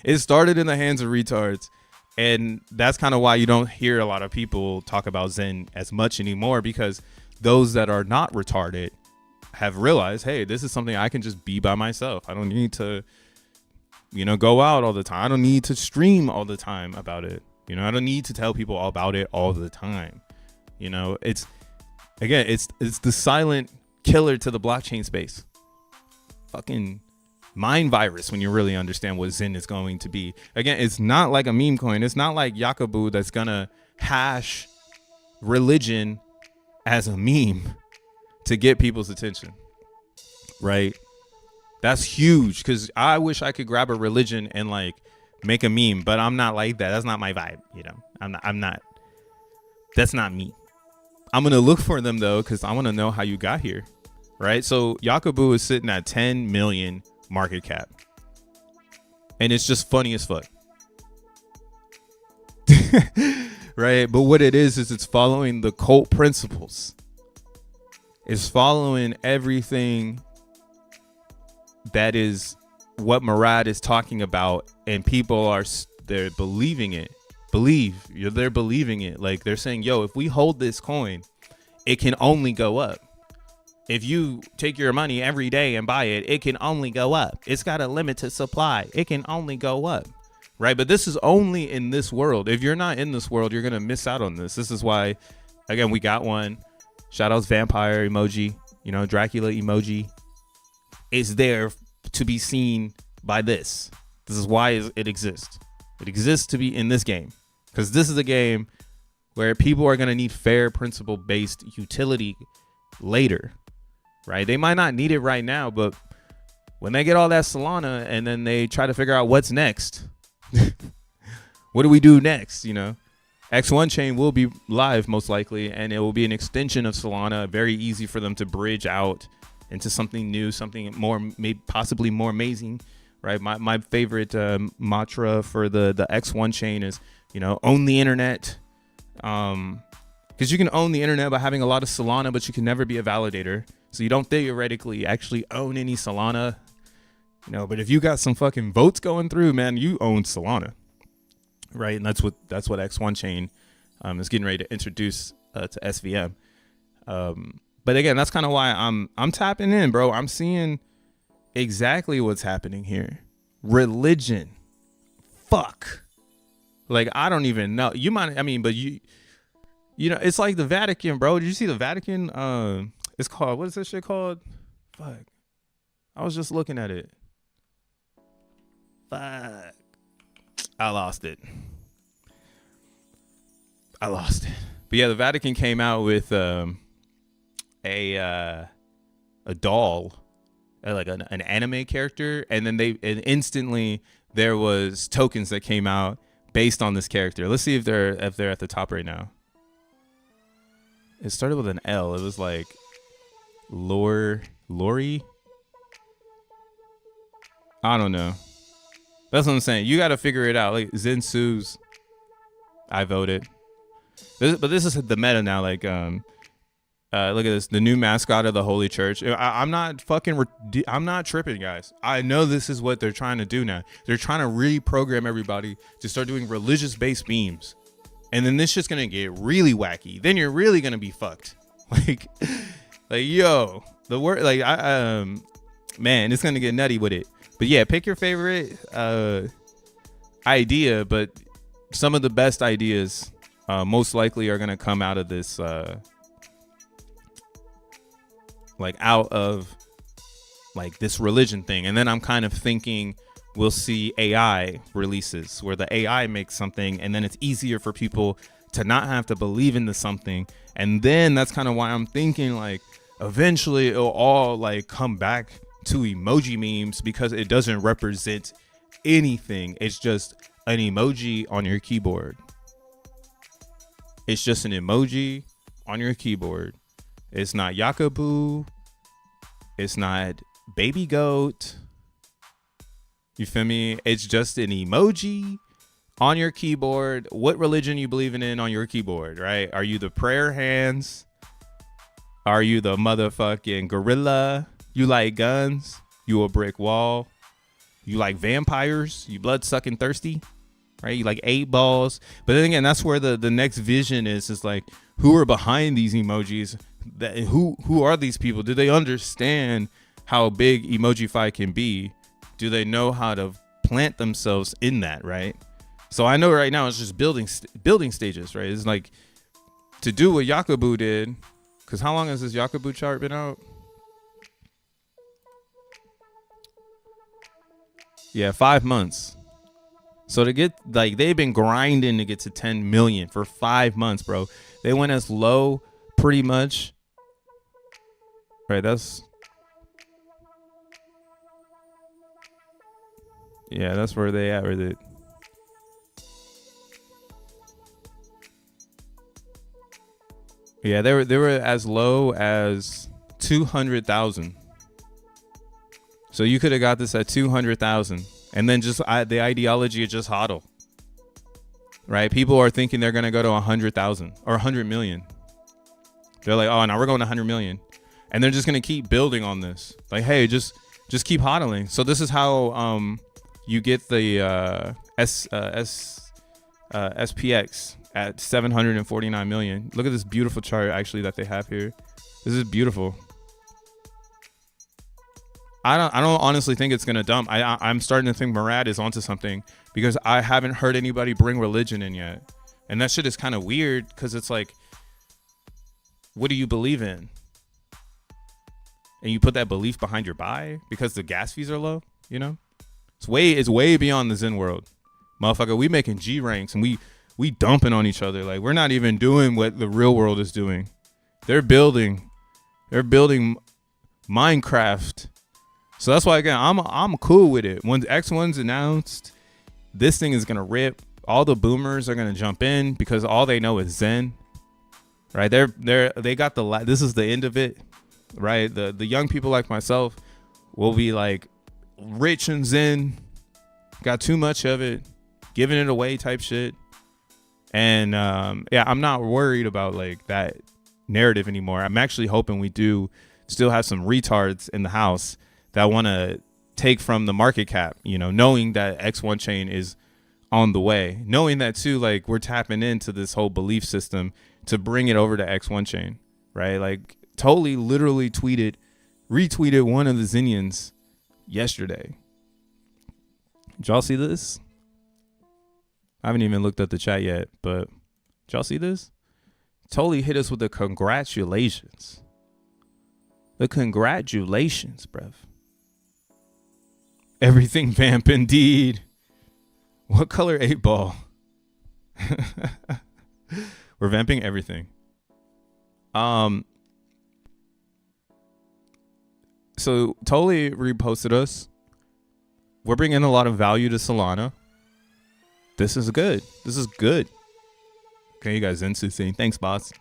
It started in the hands of retards, and that's kind of why you don't hear a lot of people talk about Zen as much anymore, because those that are not retarded have realized, hey, this is something I can just be by myself. I don't need to, go out all the time. I don't need to stream all the time about it. I don't need to tell people all about it all the time. It's the silent killer to the blockchain space. Fucking mind virus when you really understand what Zen is going to be. Again, it's not like a meme coin. It's not like Yakubu that's gonna hash religion as a meme to get people's attention, right? That's huge, because I wish I could grab a religion and like make a meme, but I'm not like that. That's not my vibe. I'm not. That's not me. I'm gonna look for them though, because I want to know how you got here, right? So Yakubu is sitting at 10 million market cap, and it's just funny as fuck. Right? But what it is it's following the cult principles. It's following everything that is what Murad is talking about, and people they're believing it. They're believing it. Like, they're saying, yo, if we hold this coin, it can only go up. If you take your money every day and buy it, it can only go up. It's got a limited supply. It can only go up, right? But this is only in this world. If you're not in this world, you're going to miss out on this. This is why, again, we got one. Shout outs vampire emoji, Dracula emoji is there to be seen by this. This is why it exists. It exists to be in this game, because this is a game where people are going to need fair principle based utility later. Right? They might not need it right now, but when they get all that Solana and then they try to figure out what's next, what do we do next? X1 chain will be live most likely, and it will be an extension of Solana. Very easy for them to bridge out into something new, something more, maybe possibly more amazing. Right? My favorite mantra for the X1 chain is, own the internet. Because you can own the internet by having a lot of Solana, but you can never be a validator. So you don't theoretically actually own any Solana, but if you got some fucking votes going through, man, you own Solana, right? And that's what X1 chain is getting ready to introduce to SVM. But again, that's kind of why I'm tapping in, bro. I'm seeing exactly what's happening here. Religion, fuck. Like, I don't even know. You might, but it's like the Vatican, bro. Did you see the Vatican? It's called, what is this shit called? Fuck. I was just looking at it. Fuck. I lost it. But yeah, the Vatican came out with a doll, like an anime character, and then instantly there was tokens that came out based on this character. Let's see if they're at the top right now. It started with an L. It was like Lori. I don't know. That's what I'm saying. You got to figure it out. Like Zensu's, I voted. But this is the meta now. Like, Look at this. The new mascot of the Holy Church. I'm not fucking. I'm not tripping, guys. I know this is what they're trying to do now. They're trying to reprogram everybody to start doing religious-based memes, and then this shit's gonna get really wacky. Then you're really gonna be fucked. Like yo, the word. Man, it's gonna get nutty with it. But yeah, pick your favorite idea. But some of the best ideas, most likely, are gonna come out of this. Out of this religion thing. And then I'm kind of thinking we'll see AI releases where the AI makes something, and then it's easier for people to not have to believe into something. And then that's kind of why I'm thinking eventually it'll all come back to emoji memes, because it doesn't represent anything. It's just an emoji on your keyboard. It's just an emoji on your keyboard. It's not Yakaboo. It's not baby goat. You feel me? It's just an emoji on your keyboard. What religion you believing in on your keyboard, right? Are you the prayer hands? Are you the motherfucking gorilla? You like guns? You a brick wall? You like vampires? You blood sucking thirsty? Right? You like 8 balls? But then again, that's where the next vision is who are behind these emojis? Who are these people? Do they understand how big Emojify can be? Do they know how to plant themselves in that, right? So I know right now it's just building stages, right? It's to do what Yakaboo did, because how long has this Yakaboo chart been out? Yeah, 5 months. So to get they've been grinding to get to 10 million for 5 months, bro. They went as low pretty much. Right, that's where they at with it. Yeah, they were as low as 200,000. So you could have got this at 200,000, and then just the ideology is just hodl. Right, people are thinking they're gonna go to 100,000 or 100 million. They're like, oh, now we're going to 100 million. And they're just going to keep building on this. Hey, just keep hodling. So this is how you get the SPX at 749 million. Look at this beautiful chart actually that they have here. This is beautiful. I don't honestly think it's going to dump. I'm starting to think Murad is onto something, because I haven't heard anybody bring religion in yet. And that shit is kind of weird, because it's what do you believe in? And you put that belief behind your buy because the gas fees are low, you know? It's way beyond the Zen world. Motherfucker, we making G ranks and we dumping on each other. We're not even doing what the real world is doing. They're building Minecraft. So that's why, again, I'm cool with it. When X1's announced, this thing is gonna rip. All the boomers are gonna jump in because all they know is Zen. Right, they got this is the end of it, right? The young people like myself will be rich and Zen, got too much of it, giving it away type shit. And I'm not worried about that narrative anymore. I'm actually hoping we do still have some retards in the house that want to take from the market cap, knowing that X1 chain is on the way, knowing that too, we're tapping into this whole belief system to bring it over to X1 chain, right? Totally literally retweeted one of the Zenians yesterday. Did y'all see this? I haven't even looked at the chat yet, but did y'all see this? Totally hit us with the congratulations. The congratulations, bruv. Everything vamp indeed. What color 8 ball? We're vamping everything. So totally reposted us. We're bringing a lot of value to Solana. This is good. This is good. Okay, you guys into saying thanks, boss.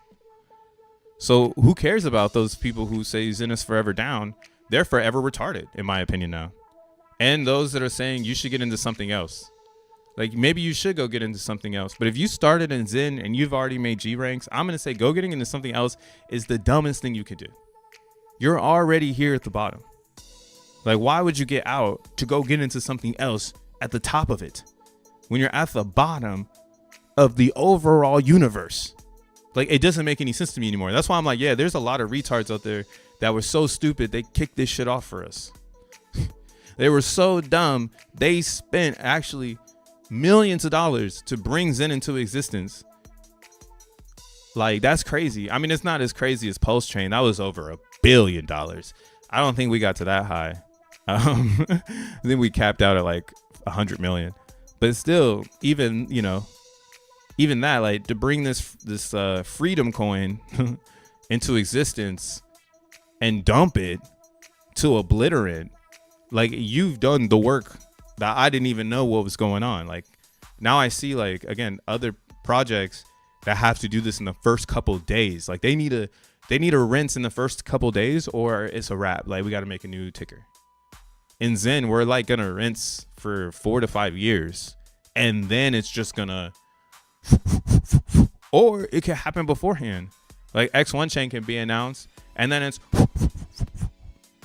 So who cares about those people who say Zen is forever down? They're forever retarded, in my opinion now. And those that are saying you should get into something else. Like maybe you should go get into something else. But if you started in Zen and you've already made G ranks, I'm gonna say go getting into something else is the dumbest thing you could do. You're already here at the bottom. Like why would you get out to go get into something else at the top of it when you're at the bottom of the overall universe? Like it doesn't make any sense to me anymore. That's why I'm like, yeah, there's a lot of retards out there that were so stupid they kicked this shit off for us. They were so dumb they spent actually millions of dollars to bring Zen into existence. Like that's crazy. I mean, it's not as crazy as Pulse Chain. That was over $1 billion. I don't think we got to that high. I think we capped out at like 100 million. But still, even even that, like to bring this freedom coin into existence and dump it to Obliterate, like you've done the work that I didn't even know what was going on. Like now I see, like, again, other projects that have to do this in the first couple days. Like they need a rinse in the first couple days or it's a wrap. Like we got to make a new ticker. In Zen, we're like gonna rinse for 4 to 5 years and then it's just gonna, or it could happen beforehand. Like X1 chain can be announced and then it's,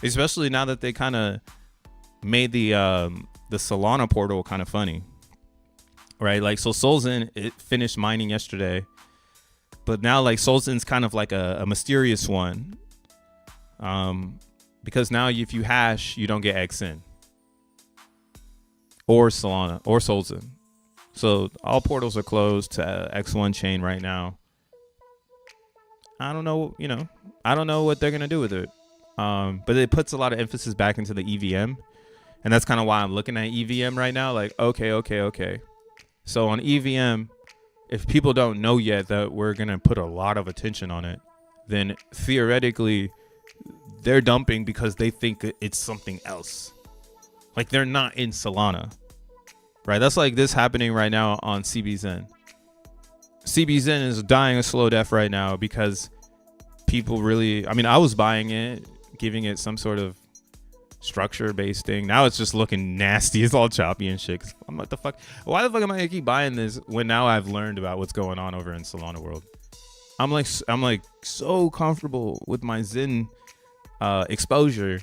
especially now that they kind of made the Solana portal kind of funny, right? Like, so solXEN, it finished mining yesterday, but now like solXEN's kind of like a mysterious one, because now if you hash, you don't get XEN or Solana or solXEN. So all portals are closed to X1 chain right now. I don't know, I don't know what they're gonna do with it, but it puts a lot of emphasis back into the EVM. And that's kind of why I'm looking at EVM right now. Like, okay. So on EVM, if people don't know yet that we're going to put a lot of attention on it, then theoretically they're dumping because they think it's something else. Like they're not in Solana, right? That's like this happening right now on CBZen. CBZen is dying a slow death right now because people really, I mean, I was buying it, giving it some sort of structure based thing. Now it's just looking nasty. It's all choppy and shit. I'm like, the fuck? Why the fuck am I gonna keep buying this when now I've learned about what's going on over in Solana world? I'm like so comfortable with my Zen exposure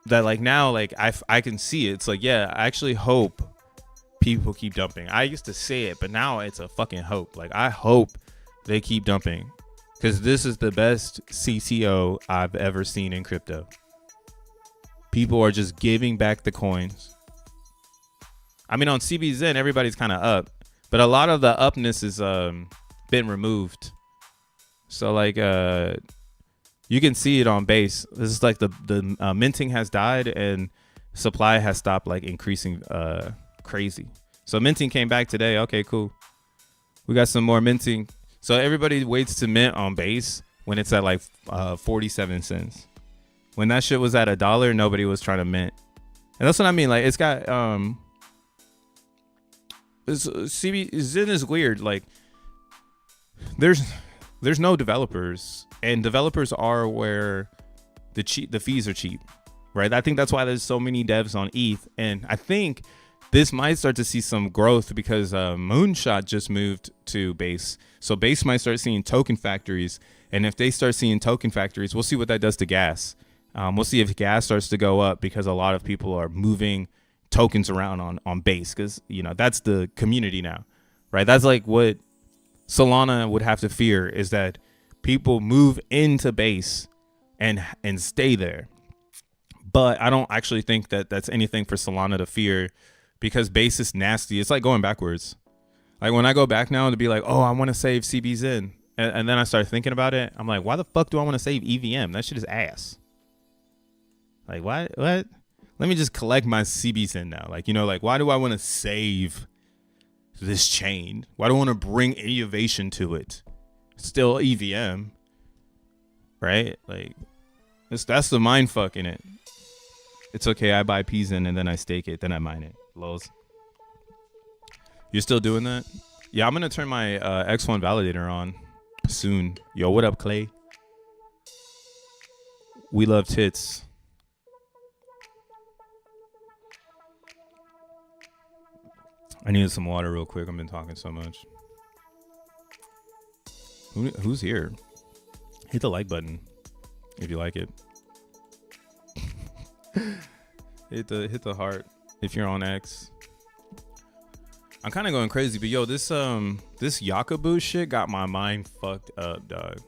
that like now like I can see it. It's like, yeah, I actually hope people keep dumping. I used to say it, but now it's a fucking hope. Like I hope they keep dumping because this is the best CCO I've ever seen in crypto. People are just giving back the coins. I mean, on CBZen, everybody's kind of up, but a lot of the upness is been removed. So like you can see it on base. This is like the minting has died and supply has stopped like increasing crazy. So minting came back today. Okay, cool. We got some more minting. So everybody waits to mint on base when it's at like 47 cents. When that shit was at $1, nobody was trying to mint. And that's what I mean. Like it's got Zen is weird. Like there's no developers, and developers are where the fees are cheap, right? I think that's why there's so many devs on ETH, and I think this might start to see some growth because Moonshot just moved to Base, so Base might start seeing token factories, and if they start seeing token factories, we'll see what that does to gas. We'll see if gas starts to go up because a lot of people are moving tokens around on Base because, that's the community now, right? That's like what Solana would have to fear, is that people move into Base and stay there. But I don't actually think that that's anything for Solana to fear because Base is nasty. It's like going backwards. Like when I go back now to be like, oh, I want to save CBZen. And then I start thinking about it. I'm like, why the fuck do I want to save EVM? That shit is ass. Like, what? Let me just collect my CBZen now. Like, like, why do I want to save this chain? Why do I want to bring innovation to it? Still EVM, right? Like, that's the mind fuck in it. It's okay. I buy P.o.P and then I stake it. Then I mine it. Lols. You're still doing that? Yeah, I'm going to turn my X1 validator on soon. Yo, what up, Clay? We love tits. I needed some water real quick. I've been talking so much. Who's here? Hit the like button if you like it. hit the heart if you're on X. I'm kind of going crazy, but yo, this Yakabu shit got my mind fucked up, dog.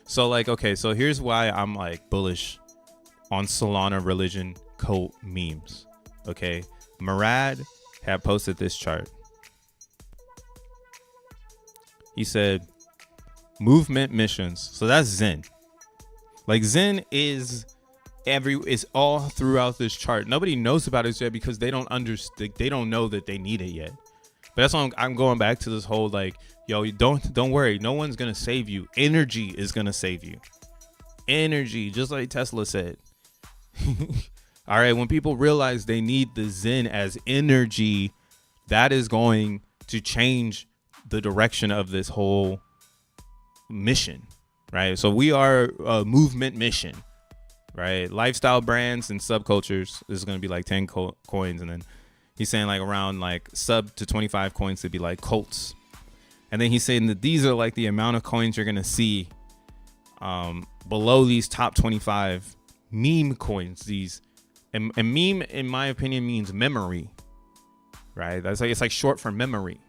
So like, okay, so here's why I'm like bullish on Solana religion cult memes. Okay, Murad had posted this chart. He said movement missions. So that's Zen. Like Zen is all throughout this chart. Nobody knows about it yet because they don't understand. They don't know that they need it yet. But that's why I'm going back to this whole like, yo, don't worry. No one's gonna save you. Energy is gonna save you. Energy, just like Tesla said. All right, when people realize they need the Zen as energy, that is going to change the direction of this whole mission, right? So we are a movement mission, right? Lifestyle brands and subcultures is going to be like 10 coins, and then he's saying like around like sub to 25 coins to be like cults, and then he's saying that these are like the amount of coins you're going to see below these top 25 meme coins. These and meme, in my opinion, means memory, right? That's like, it's like short for memory.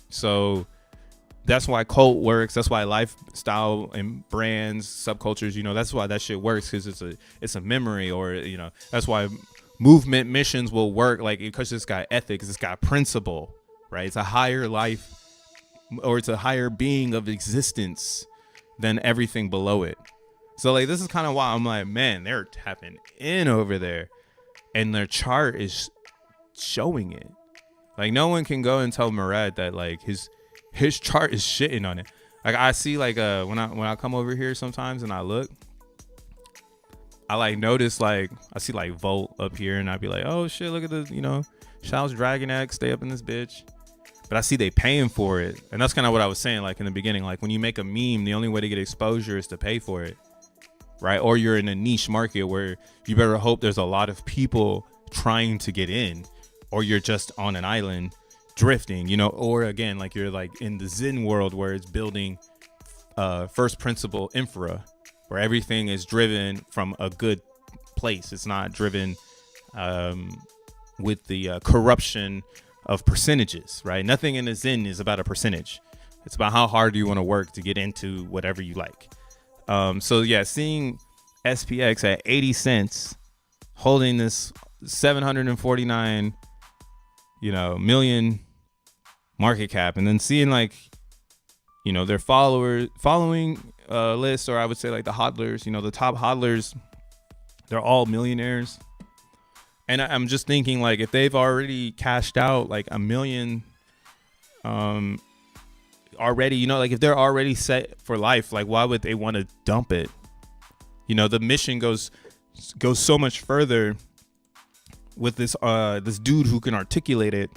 So that's why cult works. That's why lifestyle and brands, subcultures, you know, that's why that shit works, because it's a memory. Or, you know, that's why movement missions will work, like, because it's got ethics, it's got principle, right? It's a higher life, or it's a higher being of existence than everything below it. So like, this is kind of why I'm like, man, they're tapping in over there, and their chart is showing it. Like, no one can go and tell Murad that like his chart is shitting on it. Like, I see like when I come over here sometimes and I look, I like notice, like I see like Volt up here, and I'd be like, oh shit, look at this, you know, shouts Dragon X, stay up in this bitch. But I see they paying for it, and that's kind of what I was saying like in the beginning. Like, when you make a meme, the only way to get exposure is to pay for it, right? Or you're in a niche market where you better hope there's a lot of people trying to get in, or you're just on an island drifting, you know, or again, like you're like in the Zen world where it's building first principle infra, where everything is driven from a good place. It's not driven with the corruption of percentages, right? Nothing in the Zen is about a percentage. It's about how hard do you want to work to get into whatever you like. So yeah, seeing SPX at 80 cents holding this 749 million market cap, and then seeing like, you know, their following list, or I would say like the hodlers, you know, the top hodlers, they're all millionaires. And I'm just thinking, like, if they've already cashed out like $1 million already, you know, like if they're already set for life, like why would they want to dump it? You know, the mission goes so much further with this dude who can articulate it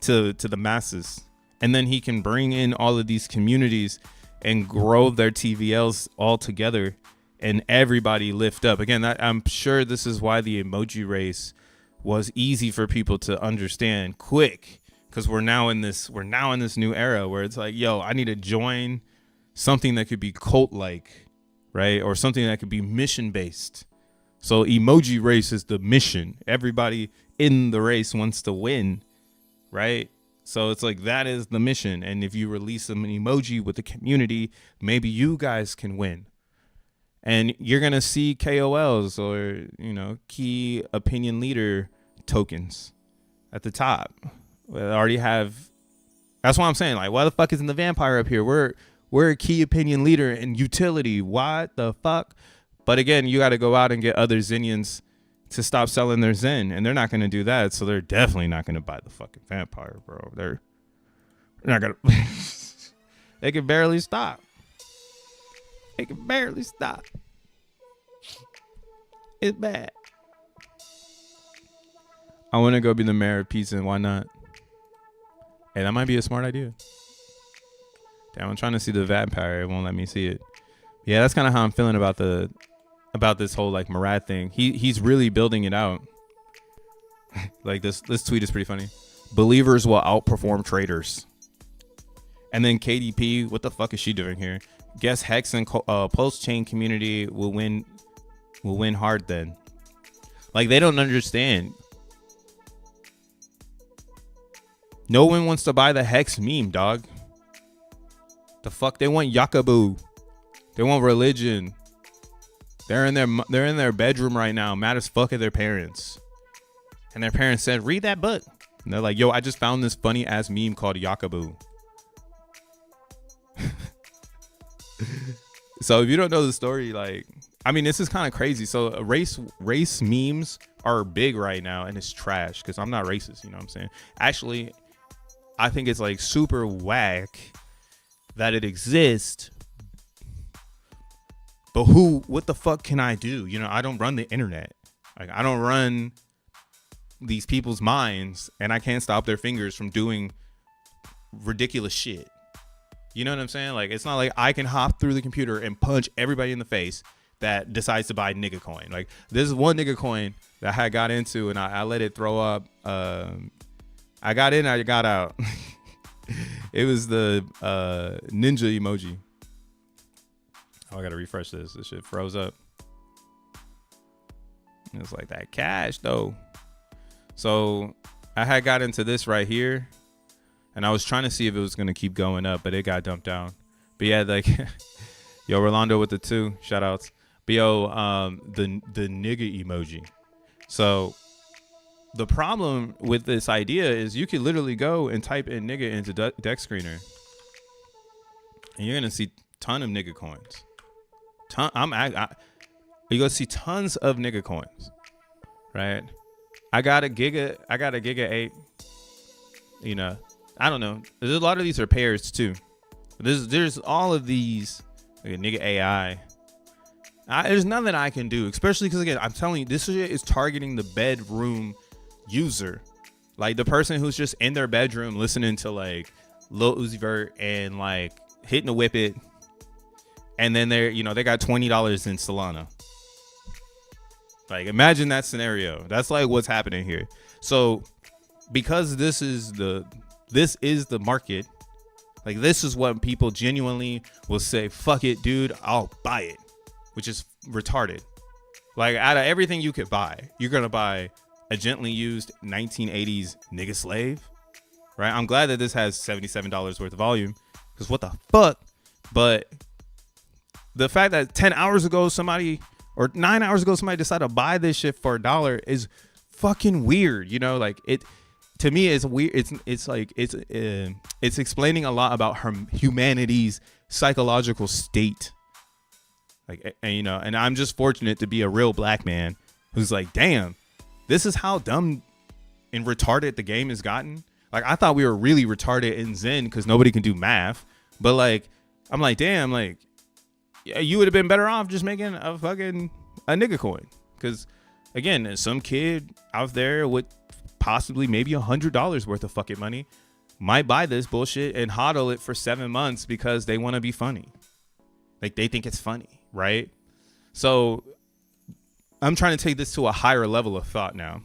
to the masses, and then he can bring in all of these communities and grow their TVLs all together, and everybody lift up. Again, I'm sure this is why the emoji race was easy for people to understand quick, because we're now in this new era where it's like, yo, I need to join something that could be cult like, right? Or something that could be mission based. So emoji race is the mission. Everybody in the race wants to win, right? So it's like, that is the mission. And if you release an emoji with the community, maybe you guys can win. And you're going to see KOLs, or, you know, key opinion leader tokens at the top. They already have. That's why I'm saying, like, why the fuck isn't the vampire up here? We're a key opinion leader in utility. What the fuck? But again, you got to go out and get other Zenians to stop selling their Zen, and they're not going to do that. So they're definitely not going to buy the fucking vampire, bro. They're not going to. They can barely stop. They can barely stop. It's bad. I want to go be the mayor of Pizza, and why not? Hey, that might be a smart idea. Damn, I'm trying to see the vampire. It won't let me see it. Yeah, that's kind of how I'm feeling about this whole like Murad thing. He's really building it out. Like this tweet is pretty funny. Believers will outperform traders. And then KDP, what the fuck is she doing here? Guess Hex and Pulse Chain community will win hard then. Like, they don't understand. No one wants to buy the Hex meme, dog. The fuck, they want Yakaboo. They want religion. They're in their bedroom right now, mad as fuck at their parents. And their parents said, read that book. And they're like, yo, I just found this funny ass meme called Yakaboo. So if you don't know the story, like, I mean, this is kind of crazy. So race memes are big right now, and it's trash because I'm not racist. You know what I'm saying? Actually, I think it's like super whack that it exists. But what the fuck can I do? You know, I don't run the internet. Like, I don't run these people's minds, and I can't stop their fingers from doing ridiculous shit. You know what I'm saying? Like, it's not like I can hop through the computer and punch everybody in the face that decides to buy nigga coin. Like, this is one nigga coin that I got into, and I let it throw up. I got in, I got out. It was the ninja emoji. Oh, I gotta refresh this. This shit froze up. It's like that cash though. So I had got into this right here, and I was trying to see if it was gonna keep going up, but it got dumped down. But yeah, like, yo, Rolando with the 2 shout outs. But yo, the nigga emoji. So the problem with this idea is you could literally go and type in nigga into deck screener, and you're gonna see a ton of nigga coins. You're gonna see tons of nigga coins, right? I got a giga 8. You know, I don't know. There's a lot of these are pairs too. There's all of these, like, nigga AI. There's nothing I can do, especially because, again, I'm telling you, this shit is targeting the bedroom user, like the person who's just in their bedroom listening to like Lil Uzi Vert and like hitting the whip it, and then they got $20 in Solana. Like, imagine that scenario. That's like what's happening here. So because this is the market, like, this is what people genuinely will say, fuck it, dude, I'll buy it, which is retarded. Like, out of everything you could buy, you're gonna buy a gently used 1980s nigga slave, right? I'm glad that this has $77 worth of volume, because what the fuck? But the fact that 10 hours ago somebody, or 9 hours ago somebody decided to buy this shit for $1 is fucking weird. You know, like, it, to me, it's weird. It's explaining a lot about humanity's psychological state. Like, and, you know, and I'm just fortunate to be a real black man who's like, damn, this is how dumb and retarded the game has gotten. Like, I thought we were really retarded in Zen because nobody can do math. But, like, I'm like, damn, like, yeah, you would have been better off just making a nigga coin. Because, again, some kid out there with possibly maybe $100 worth of fucking money might buy this bullshit and hodl it for 7 months because they want to be funny. Like, they think it's funny, right? So I'm trying to take this to a higher level of thought now,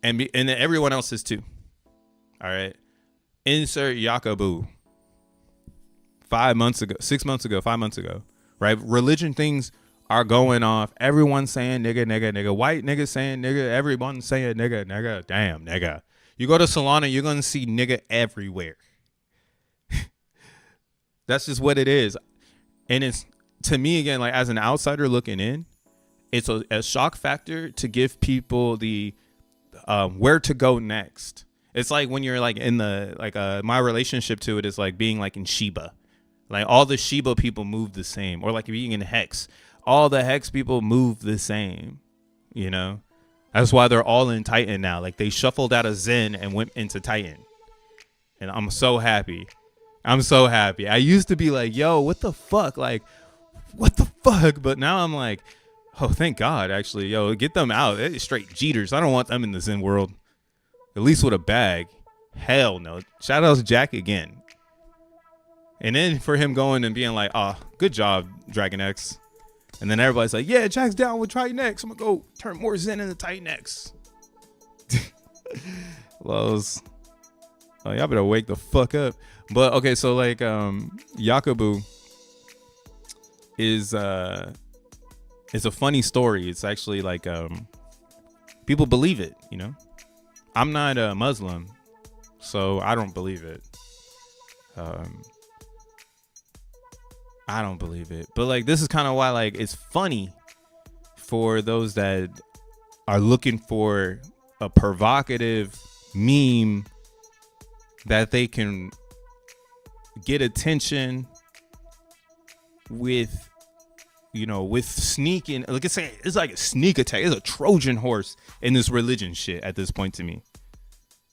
and then everyone else is too. All right, insert Yakaboo. 5 months ago, 6 months ago, 5 months ago, right? Religion things are going off. Everyone's saying nigga, nigga, nigga. White niggas saying nigga. Everyone's saying nigga, nigga. Damn, nigga. You go to Solana, you're gonna see nigga everywhere. That's just what it is. And it's, to me, again, like, as an outsider looking in, it's a shock factor to give people the where to go next. It's like when you're like in the, like, my relationship to it is like being like in Shiba. Like, all the Shiba people move the same. Or like being in Hex. All the Hex people move the same. You know? That's why they're all in Titan now. Like, they shuffled out of Zen and went into Titan. And I'm so happy. I'm so happy. I used to be like, yo, what the fuck? Like, what the fuck? But now I'm like, oh, thank God, actually. Yo, get them out. They're straight Jeters. I don't want them in the Zen world. At least with a bag. Hell no. Shout out to Jack again. And then for him going and being like, oh, good job, Dragon X. And then everybody's like, yeah, Jack's down with Titan X. I'm going to go turn more Zen into Titan X. Los. Oh, y'all better wake the fuck up. But okay, so like Yakubu is it's a funny story. It's actually like people believe it, you know. I'm not a Muslim, so I don't believe it. I don't believe it. But like this is kind of why like it's funny for those that are looking for a provocative meme that they can get attention with, you know, with sneaking. Like I say, it's like a sneak attack. It's a Trojan horse in this religion shit at this point to me.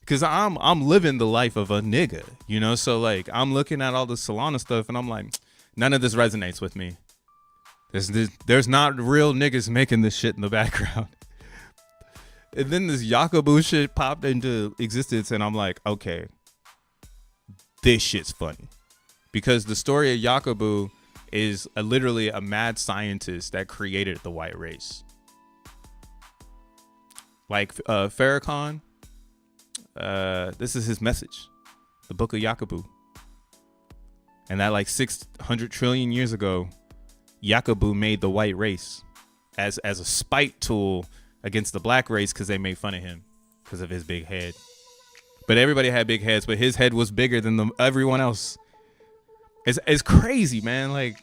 Cause I'm living the life of a nigga, you know? So like I'm looking at all the Solana stuff and I'm like, none of this resonates with me. There's not real niggas making this shit in the background. And then this Yakubu shit popped into existence and I'm like, okay, this shit's funny. Because the story of Yakubu is literally a mad scientist that created the white race. Like Farrakhan, this is his message, the book of Yakubu. And that like 600 trillion years ago, Yakubu made the white race as a spite tool against the black race because they made fun of him because of his big head. But everybody had big heads, but his head was bigger than everyone else. It's crazy, man. Like,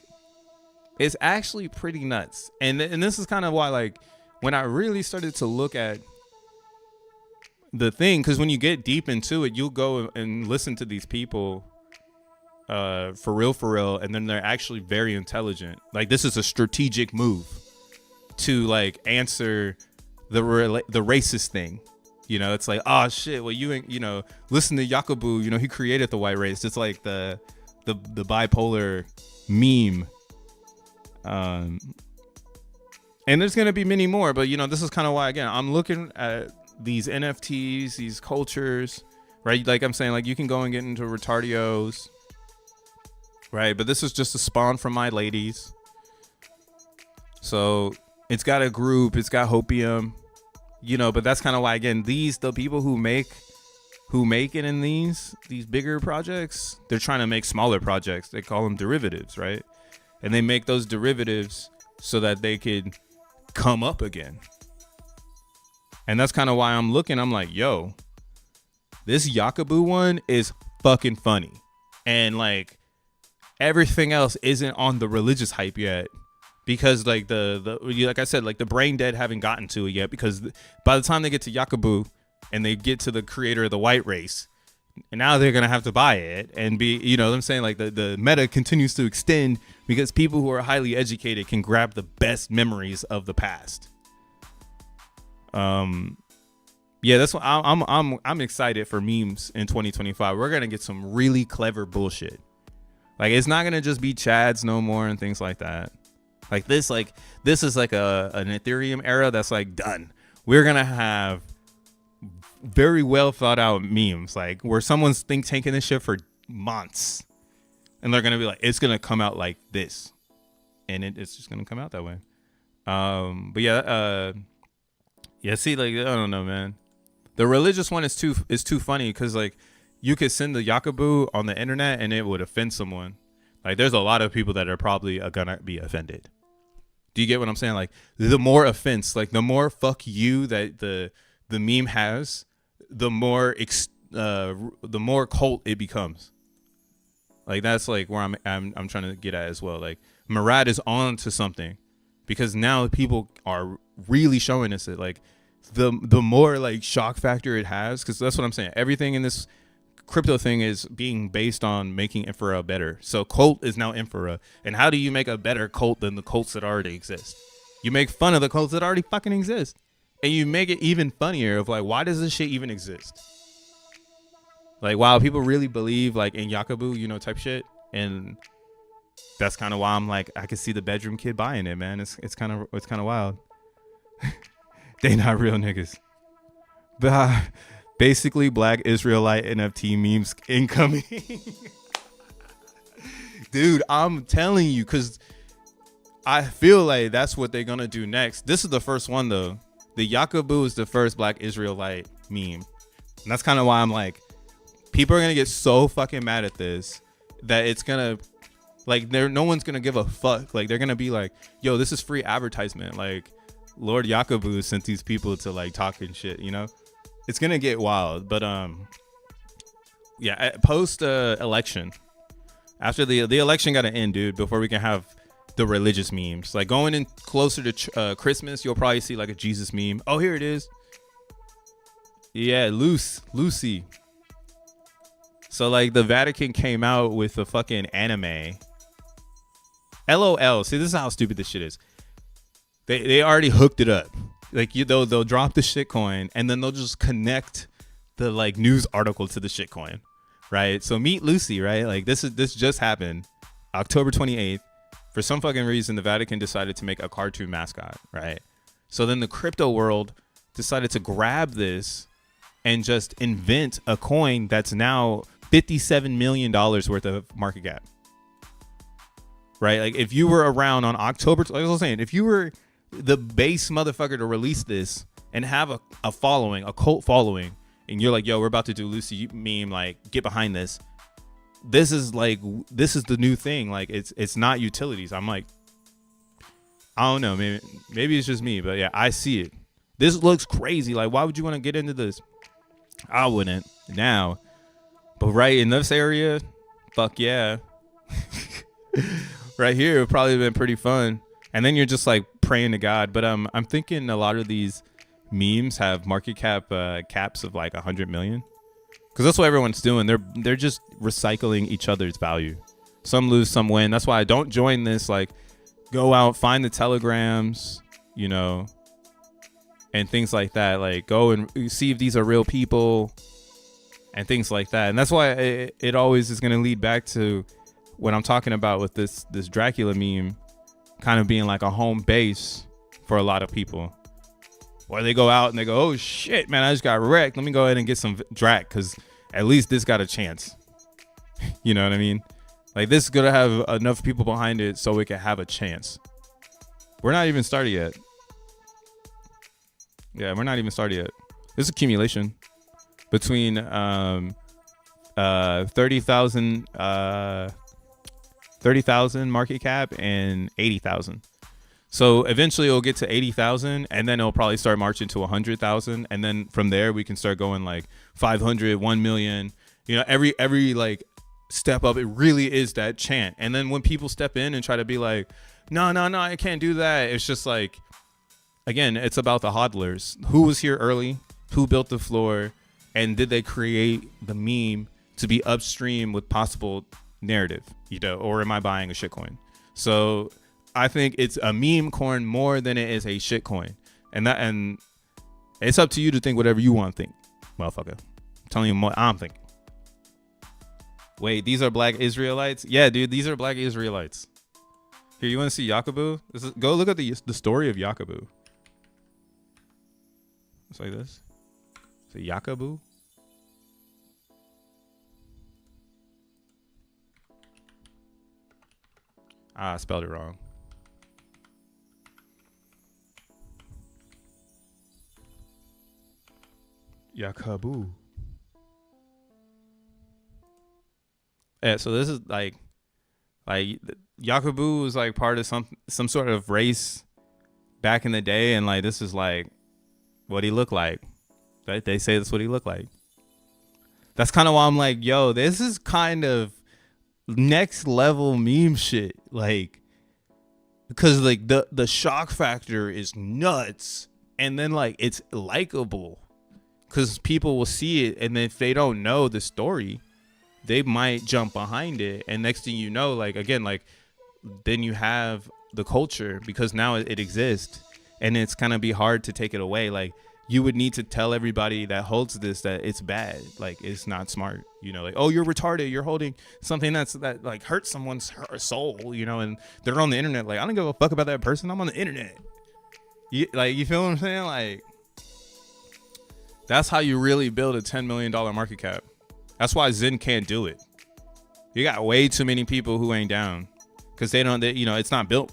it's actually pretty nuts. And this is kind of why, like, when I really started to look at the thing, because when you get deep into it, you'll go and listen to these people for real, and then they're actually very intelligent. Like, this is a strategic move to like answer the racist thing. You know, it's like, oh shit, well you ain't, you know, listen to Yakubu, you know, he created the white race. It's like the bipolar meme. And there's gonna be many more, but you know, this is kind of why, again, I'm looking at these NFTs, these cultures, right? Like I'm saying, like you can go and get into retardios, right? But this is just a spawn from my ladies. So it's got a group, it's got hopium, you know, but that's kind of why, again, the people who make it in these bigger projects, they're trying to make smaller projects. They call them derivatives, right? And they make those derivatives so that they could come up again. And that's kind of why I'm like, yo, this Yakubu one is fucking funny. And like everything else isn't on the religious hype yet. Because like like I said, like the brain dead haven't gotten to it yet, because by the time they get to Yakubu and they get to the creator of the white race, and now they're going to have to buy it and be, you know what I'm saying? Like the meta continues to extend because people who are highly educated can grab the best memories of the past. Yeah, that's what I'm excited for memes in 2025. We're going to get some really clever bullshit. Like it's not going to just be Chads no more and things like that. Like this is like an Ethereum era that's like done. We're gonna have very well thought out memes, like where someone's taking this shit for months, and they're gonna be like, it's gonna come out like this, and it's just gonna come out that way. But yeah, see, like I don't know, man. The religious one is too funny because like you could send the Yakubu on the internet and it would offend someone. Like there's a lot of people that are probably gonna be offended. Do you get what I'm saying? Like the more offense, like the more fuck you that the meme has, the more cult it becomes. Like that's like where I'm trying to get at as well. Like Murad is on to something because now people are really showing us it. Like the more like shock factor it has, because that's what I'm saying. Everything in this crypto thing is being based on making Infra better. So cult is now Infra. And how do you make a better cult than the cults that already exist? You make fun of the cults that already fucking exist. And you make it even funnier of like, why does this shit even exist? Like, wow, people really believe like in Yakubu, you know, type shit. And that's kind of why I'm like, I can see the bedroom kid buying it, man. It's kind of wild. They not real niggas. But basically, Black Israelite NFT memes incoming. Dude, I'm telling you, because I feel like that's what they're going to do next. This is the first one, though. The Yakubu is the first Black Israelite meme. And that's kind of why I'm like, people are gonna get so fucking mad at this that it's gonna, like, no one's gonna give a fuck. Like, they're gonna be like, yo, this is free advertisement. Like, Lord Yakubu sent these people to like talk and shit, you know? It's gonna get wild. But yeah, post election, after the election gotta end, dude, before we can have the religious memes. Like, going in closer to Christmas, you'll probably see like a Jesus meme. Oh, here it is. Yeah, Lucy. So like the Vatican came out with a fucking anime. LOL. See, this is how stupid this shit is. They already hooked it up. Like, they'll drop the shitcoin and then they'll just connect the like news article to the shitcoin, right? So meet Lucy, right? Like, this just happened October 28th. For some fucking reason, the Vatican decided to make a cartoon mascot, right? So then the crypto world decided to grab this and just invent a coin that's now $57 million worth of market cap, right? Like, if you were around on October, like I was saying, if you were the base motherfucker to release this and have a following, a cult following, and you're like, yo, we're about to do Lucy meme, like, get behind this. This is the new thing. Like, it's not utilities. I'm like, I don't know, maybe it's just me, but yeah, I see it. This looks crazy. Like, why would you want to get into this? I wouldn't now, but right in this area, fuck yeah. Right here, it would probably have been pretty fun. And then you're just like praying to God. But I'm thinking a lot of these memes have market caps of like 100 million, because that's what everyone's doing. They're just recycling each other's value. Some lose, some win. That's why I don't join this. Like, go out, find the telegrams, you know, and things like that. Like, go and see if these are real people and things like that. And that's why it always is going to lead back to what I'm talking about with this Dracula meme kind of being like a home base for a lot of people, where they go out and they go, oh shit, man, I just got wrecked. Let me go ahead and get some Drac, because at least this got a chance. You know what I mean? Like, this is going to have enough people behind it so it can have a chance. We're not even started yet. Yeah, we're not even started yet. This accumulation between 30,000 market cap and 80,000. So eventually it'll get to 80,000, and then it'll probably start marching to 100,000, and then from there we can start going like 500, 1 million. You know, every like step up, it really is that chant. And then when people step in and try to be like, no, I can't do that, it's just like, again, it's about the hodlers. Who was here early? Who built the floor? And did they create the meme to be upstream with possible narrative, you know, or am I buying a shitcoin? So I think it's a meme coin more than it is a shitcoin. And it's up to you to think whatever you want to think, motherfucker. I'm telling you what I'm thinking. Wait, these are black Israelites? Yeah, dude, these are black Israelites. Here, you want to see Yakubu? Go look at the story of Yakubu. It's like this. So Yakubu. I spelled it wrong. Yakubu. Yeah, so this is like Yakubu was like part of some sort of race back in the day, and like this is like what he looked like. Right? They say that's what he looked like. That's kind of why I'm like, yo, this is kind of next level meme shit. Like, because like the shock factor is nuts, and then like it's likable because people will see it, and if they don't know the story, they might jump behind it, and next thing you know, like again, like then you have the culture, because now it exists, and it's gonna be hard to take it away. Like, you would need to tell everybody that holds this that it's bad, like it's not smart, you know, like, oh, you're retarded, you're holding something that like hurts someone's soul, you know, and they're on the internet. Like, I don't give a fuck about that person, I'm on the internet. You feel what I'm saying? Like, that's how you really build a $10 million market cap. That's why Zen can't do it. You got way too many people who ain't down, because you know, it's not built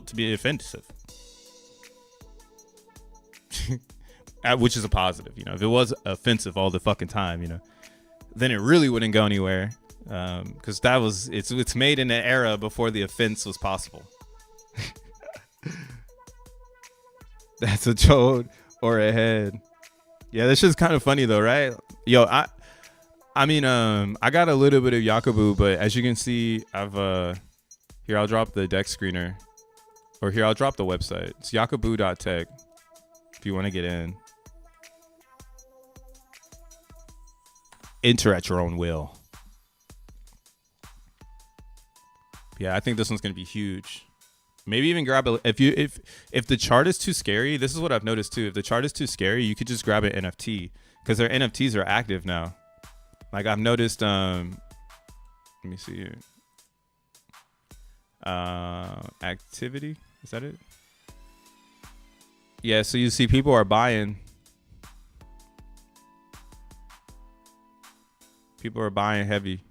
to be offensive. which is a positive. You know, if it was offensive all the fucking time, you know, then it really wouldn't go anywhere. Because it's made in an era before the offense was possible. That's a toad or a head. Yeah, this shit's kind of funny though, right? Yo, I mean, I got a little bit of Yakubu, but as you can see, I've here, I'll drop the deck screener, or here, I'll drop the website. It's yakubu.tech if you want to get in. Enter at your own will. Yeah, I think this one's gonna be huge. Maybe even grab a, if the chart is too scary. This is what I've noticed too. If the chart is too scary, you could just grab an NFT because their NFTs are active now. Like I've noticed. Let me see here. Activity, is that it? Yeah. So you see, people are buying. People are buying heavy.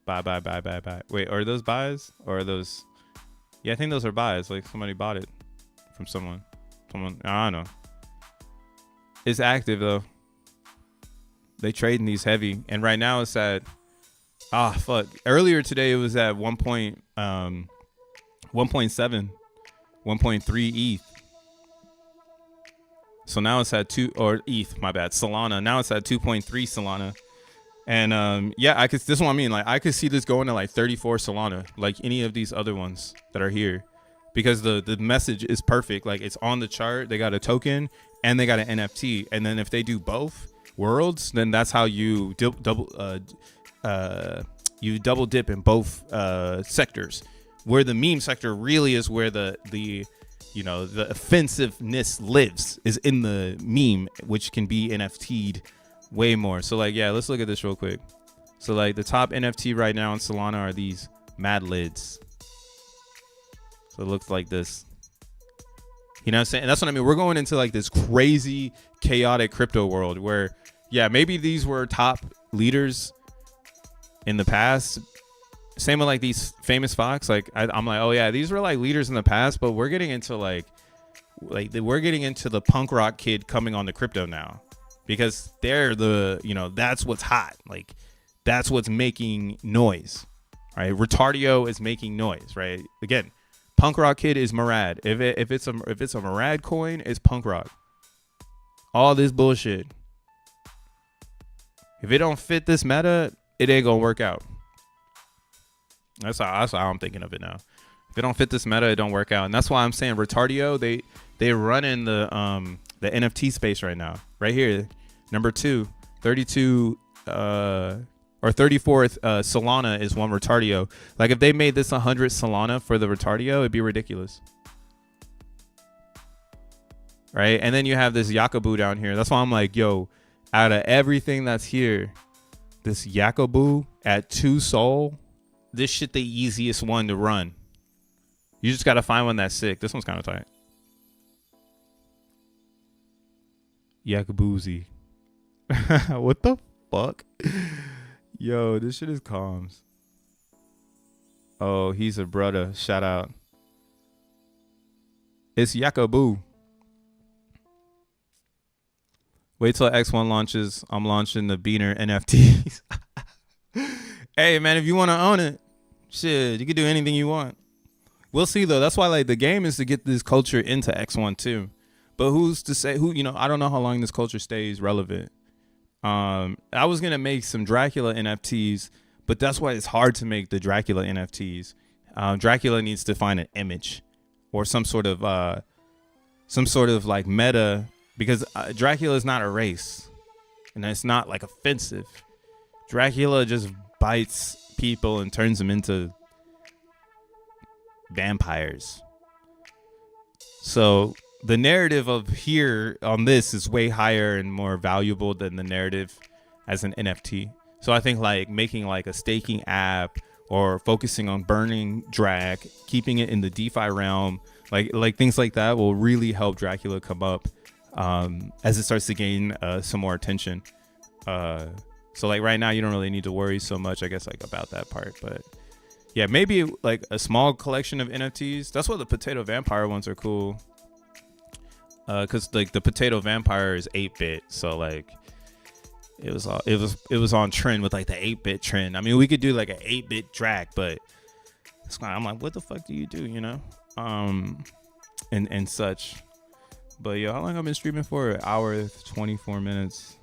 Buy. Wait, are those buys or are those? Yeah, I think those are buys. Like somebody bought it from someone. I don't know. It's active though. They trading these heavy, and right now it's at fuck. Earlier today it was at 1.7, 1.3 ETH. So now it's at 2 or ETH. My bad. Solana. Now it's at 2.3 Solana. And yeah, this is what I mean. Like I could see this going to like 34 Solana, like any of these other ones that are here, because the message is perfect. Like it's on the chart. They got a token and they got an NFT. And then if they do both worlds, then that's how you double dip in both sectors. Where the meme sector really is where the you know, the offensiveness lives is in the meme, which can be NFT'd way more. So like, yeah, let's look at this real quick. So like the top NFT right now in Solana are these mad lids. So it looks like this. You know what I'm saying? And that's what I mean. We're going into like this crazy chaotic crypto world where, yeah, maybe these were top leaders in the past. Same with like these famous Fox. Like I'm like, oh yeah, these were like leaders in the past, but we're getting into we're getting into the punk rock kid coming on the crypto now. Because they're the, you know, that's what's hot. Like, that's what's making noise, right? Retardio is making noise, right? Again, punk rock kid is Murad. If it's a Murad coin, it's punk rock. All this bullshit. If it don't fit this meta, it ain't gonna work out. That's how I'm thinking of it now. If it don't fit this meta, it don't work out, and that's why I'm saying Retardio. They run in the NFT space right now, right here. Number 2, 32 or 34th Solana is one Retardio. Like if they made this 100 Solana for the Retardio, it'd be ridiculous. Right? And then you have this Yakubu down here. That's why I'm like, yo, out of everything that's here, this Yakubu at 2 Sol, this shit the easiest one to run. You just got to find one that's sick. This one's kind of tight. Yakubuzi. What the fuck? Yo, this shit is calms. Oh, he's a brother. Shout out. It's Yakubu. Wait till X1 launches. I'm launching the Beaner NFTs. Hey, man, if you want to own it, shit, you can do anything you want. We'll see, though. That's why, like, the game is to get this culture into X1, too. But who's to say, you know, I don't know how long this culture stays relevant. I was going to make some Dracula NFTs, but that's why it's hard to make the Dracula NFTs. Dracula needs to find an image or some sort of like meta, because Dracula is not a race and it's not like offensive. Dracula just bites people and turns them into vampires. So the narrative of here on this is way higher and more valuable than the narrative as an NFT. So I think like making like a staking app or focusing on burning drag, keeping it in the DeFi realm, like things like that will really help Dracula come up as it starts to gain some more attention. So like right now you don't really need to worry so much, I guess, like about that part. But yeah, maybe like a small collection of NFTs. That's why the potato vampire ones are cool. Because like the potato vampire is 8-bit, so like it was on trend with like the 8-bit trend. I mean, we could do like an 8-bit track, but it's not. I'm like, what the fuck do you do, you know? And such. But yo, how long I've been streaming for? An hour 24 minutes.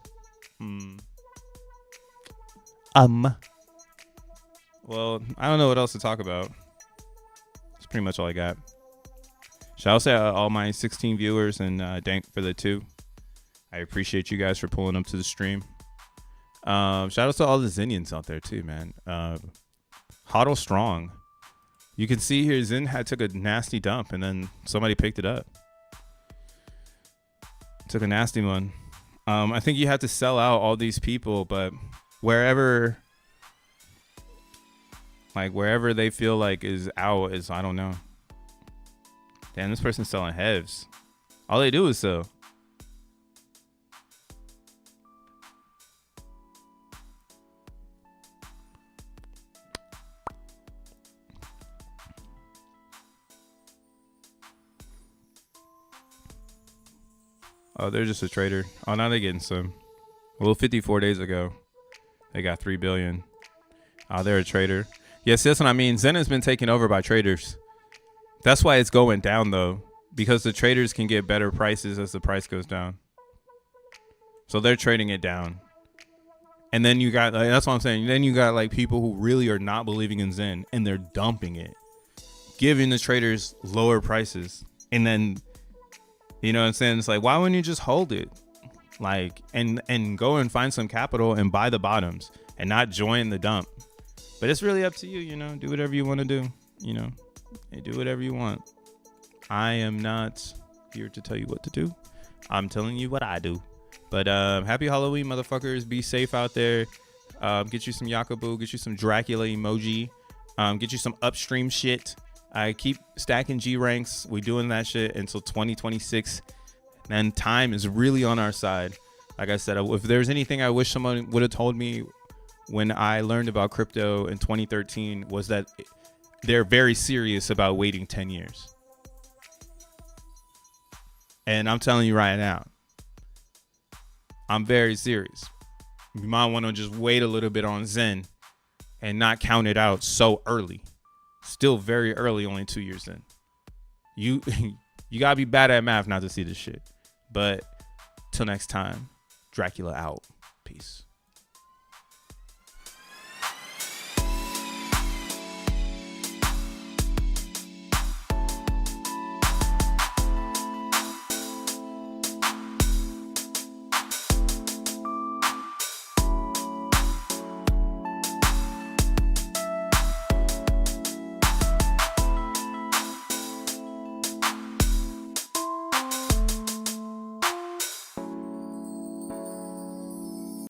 Well, I don't know what else to talk about. That's pretty much all I got. Shout out to all my 16 viewers and Dank for the 2. I appreciate you guys for pulling up to the stream. Shout out to all the Zenians out there too, man. Hodl strong. You can see here Zen took a nasty dump and then somebody picked it up. Took a nasty one. I think you have to sell out all these people, but wherever they feel like is out is, I don't know. Damn, this person's selling HEVs. All they do is sell. Oh, they're just a trader. Oh, now they're getting some. Well, 54 days ago, they got 3 billion. Oh, they're a trader. Yes, that's what I mean. Zen has been taken over by traders. That's why it's going down, though, because the traders can get better prices as the price goes down. So they're trading it down. And then you got, like, that's what I'm saying. Then you got like people who really are not believing in Zen and they're dumping it, giving the traders lower prices. And then, you know what I'm saying? It's like, why wouldn't you just hold it? Like, and go and find some capital and buy the bottoms and not join the dump. But it's really up to you, you know, do whatever you want to do, you know. Hey, do whatever you want. I am not here to tell you what to do. I'm telling you what I do. But happy Halloween, motherfuckers. Be safe out there. Get you some Yakubu. Get you some Dracula emoji. Get you some upstream shit. I keep stacking G ranks. We doing that shit until 2026. And time is really on our side. Like I said, if there's anything I wish someone would have told me when I learned about crypto in 2013 was that they're very serious about waiting 10 years. And I'm telling you right now, I'm very serious. You might want to just wait a little bit on Zen and not count it out so early. Still very early, only 2 years in. You gotta be bad at math not to see this shit. But till next time, Dracula out. Peace.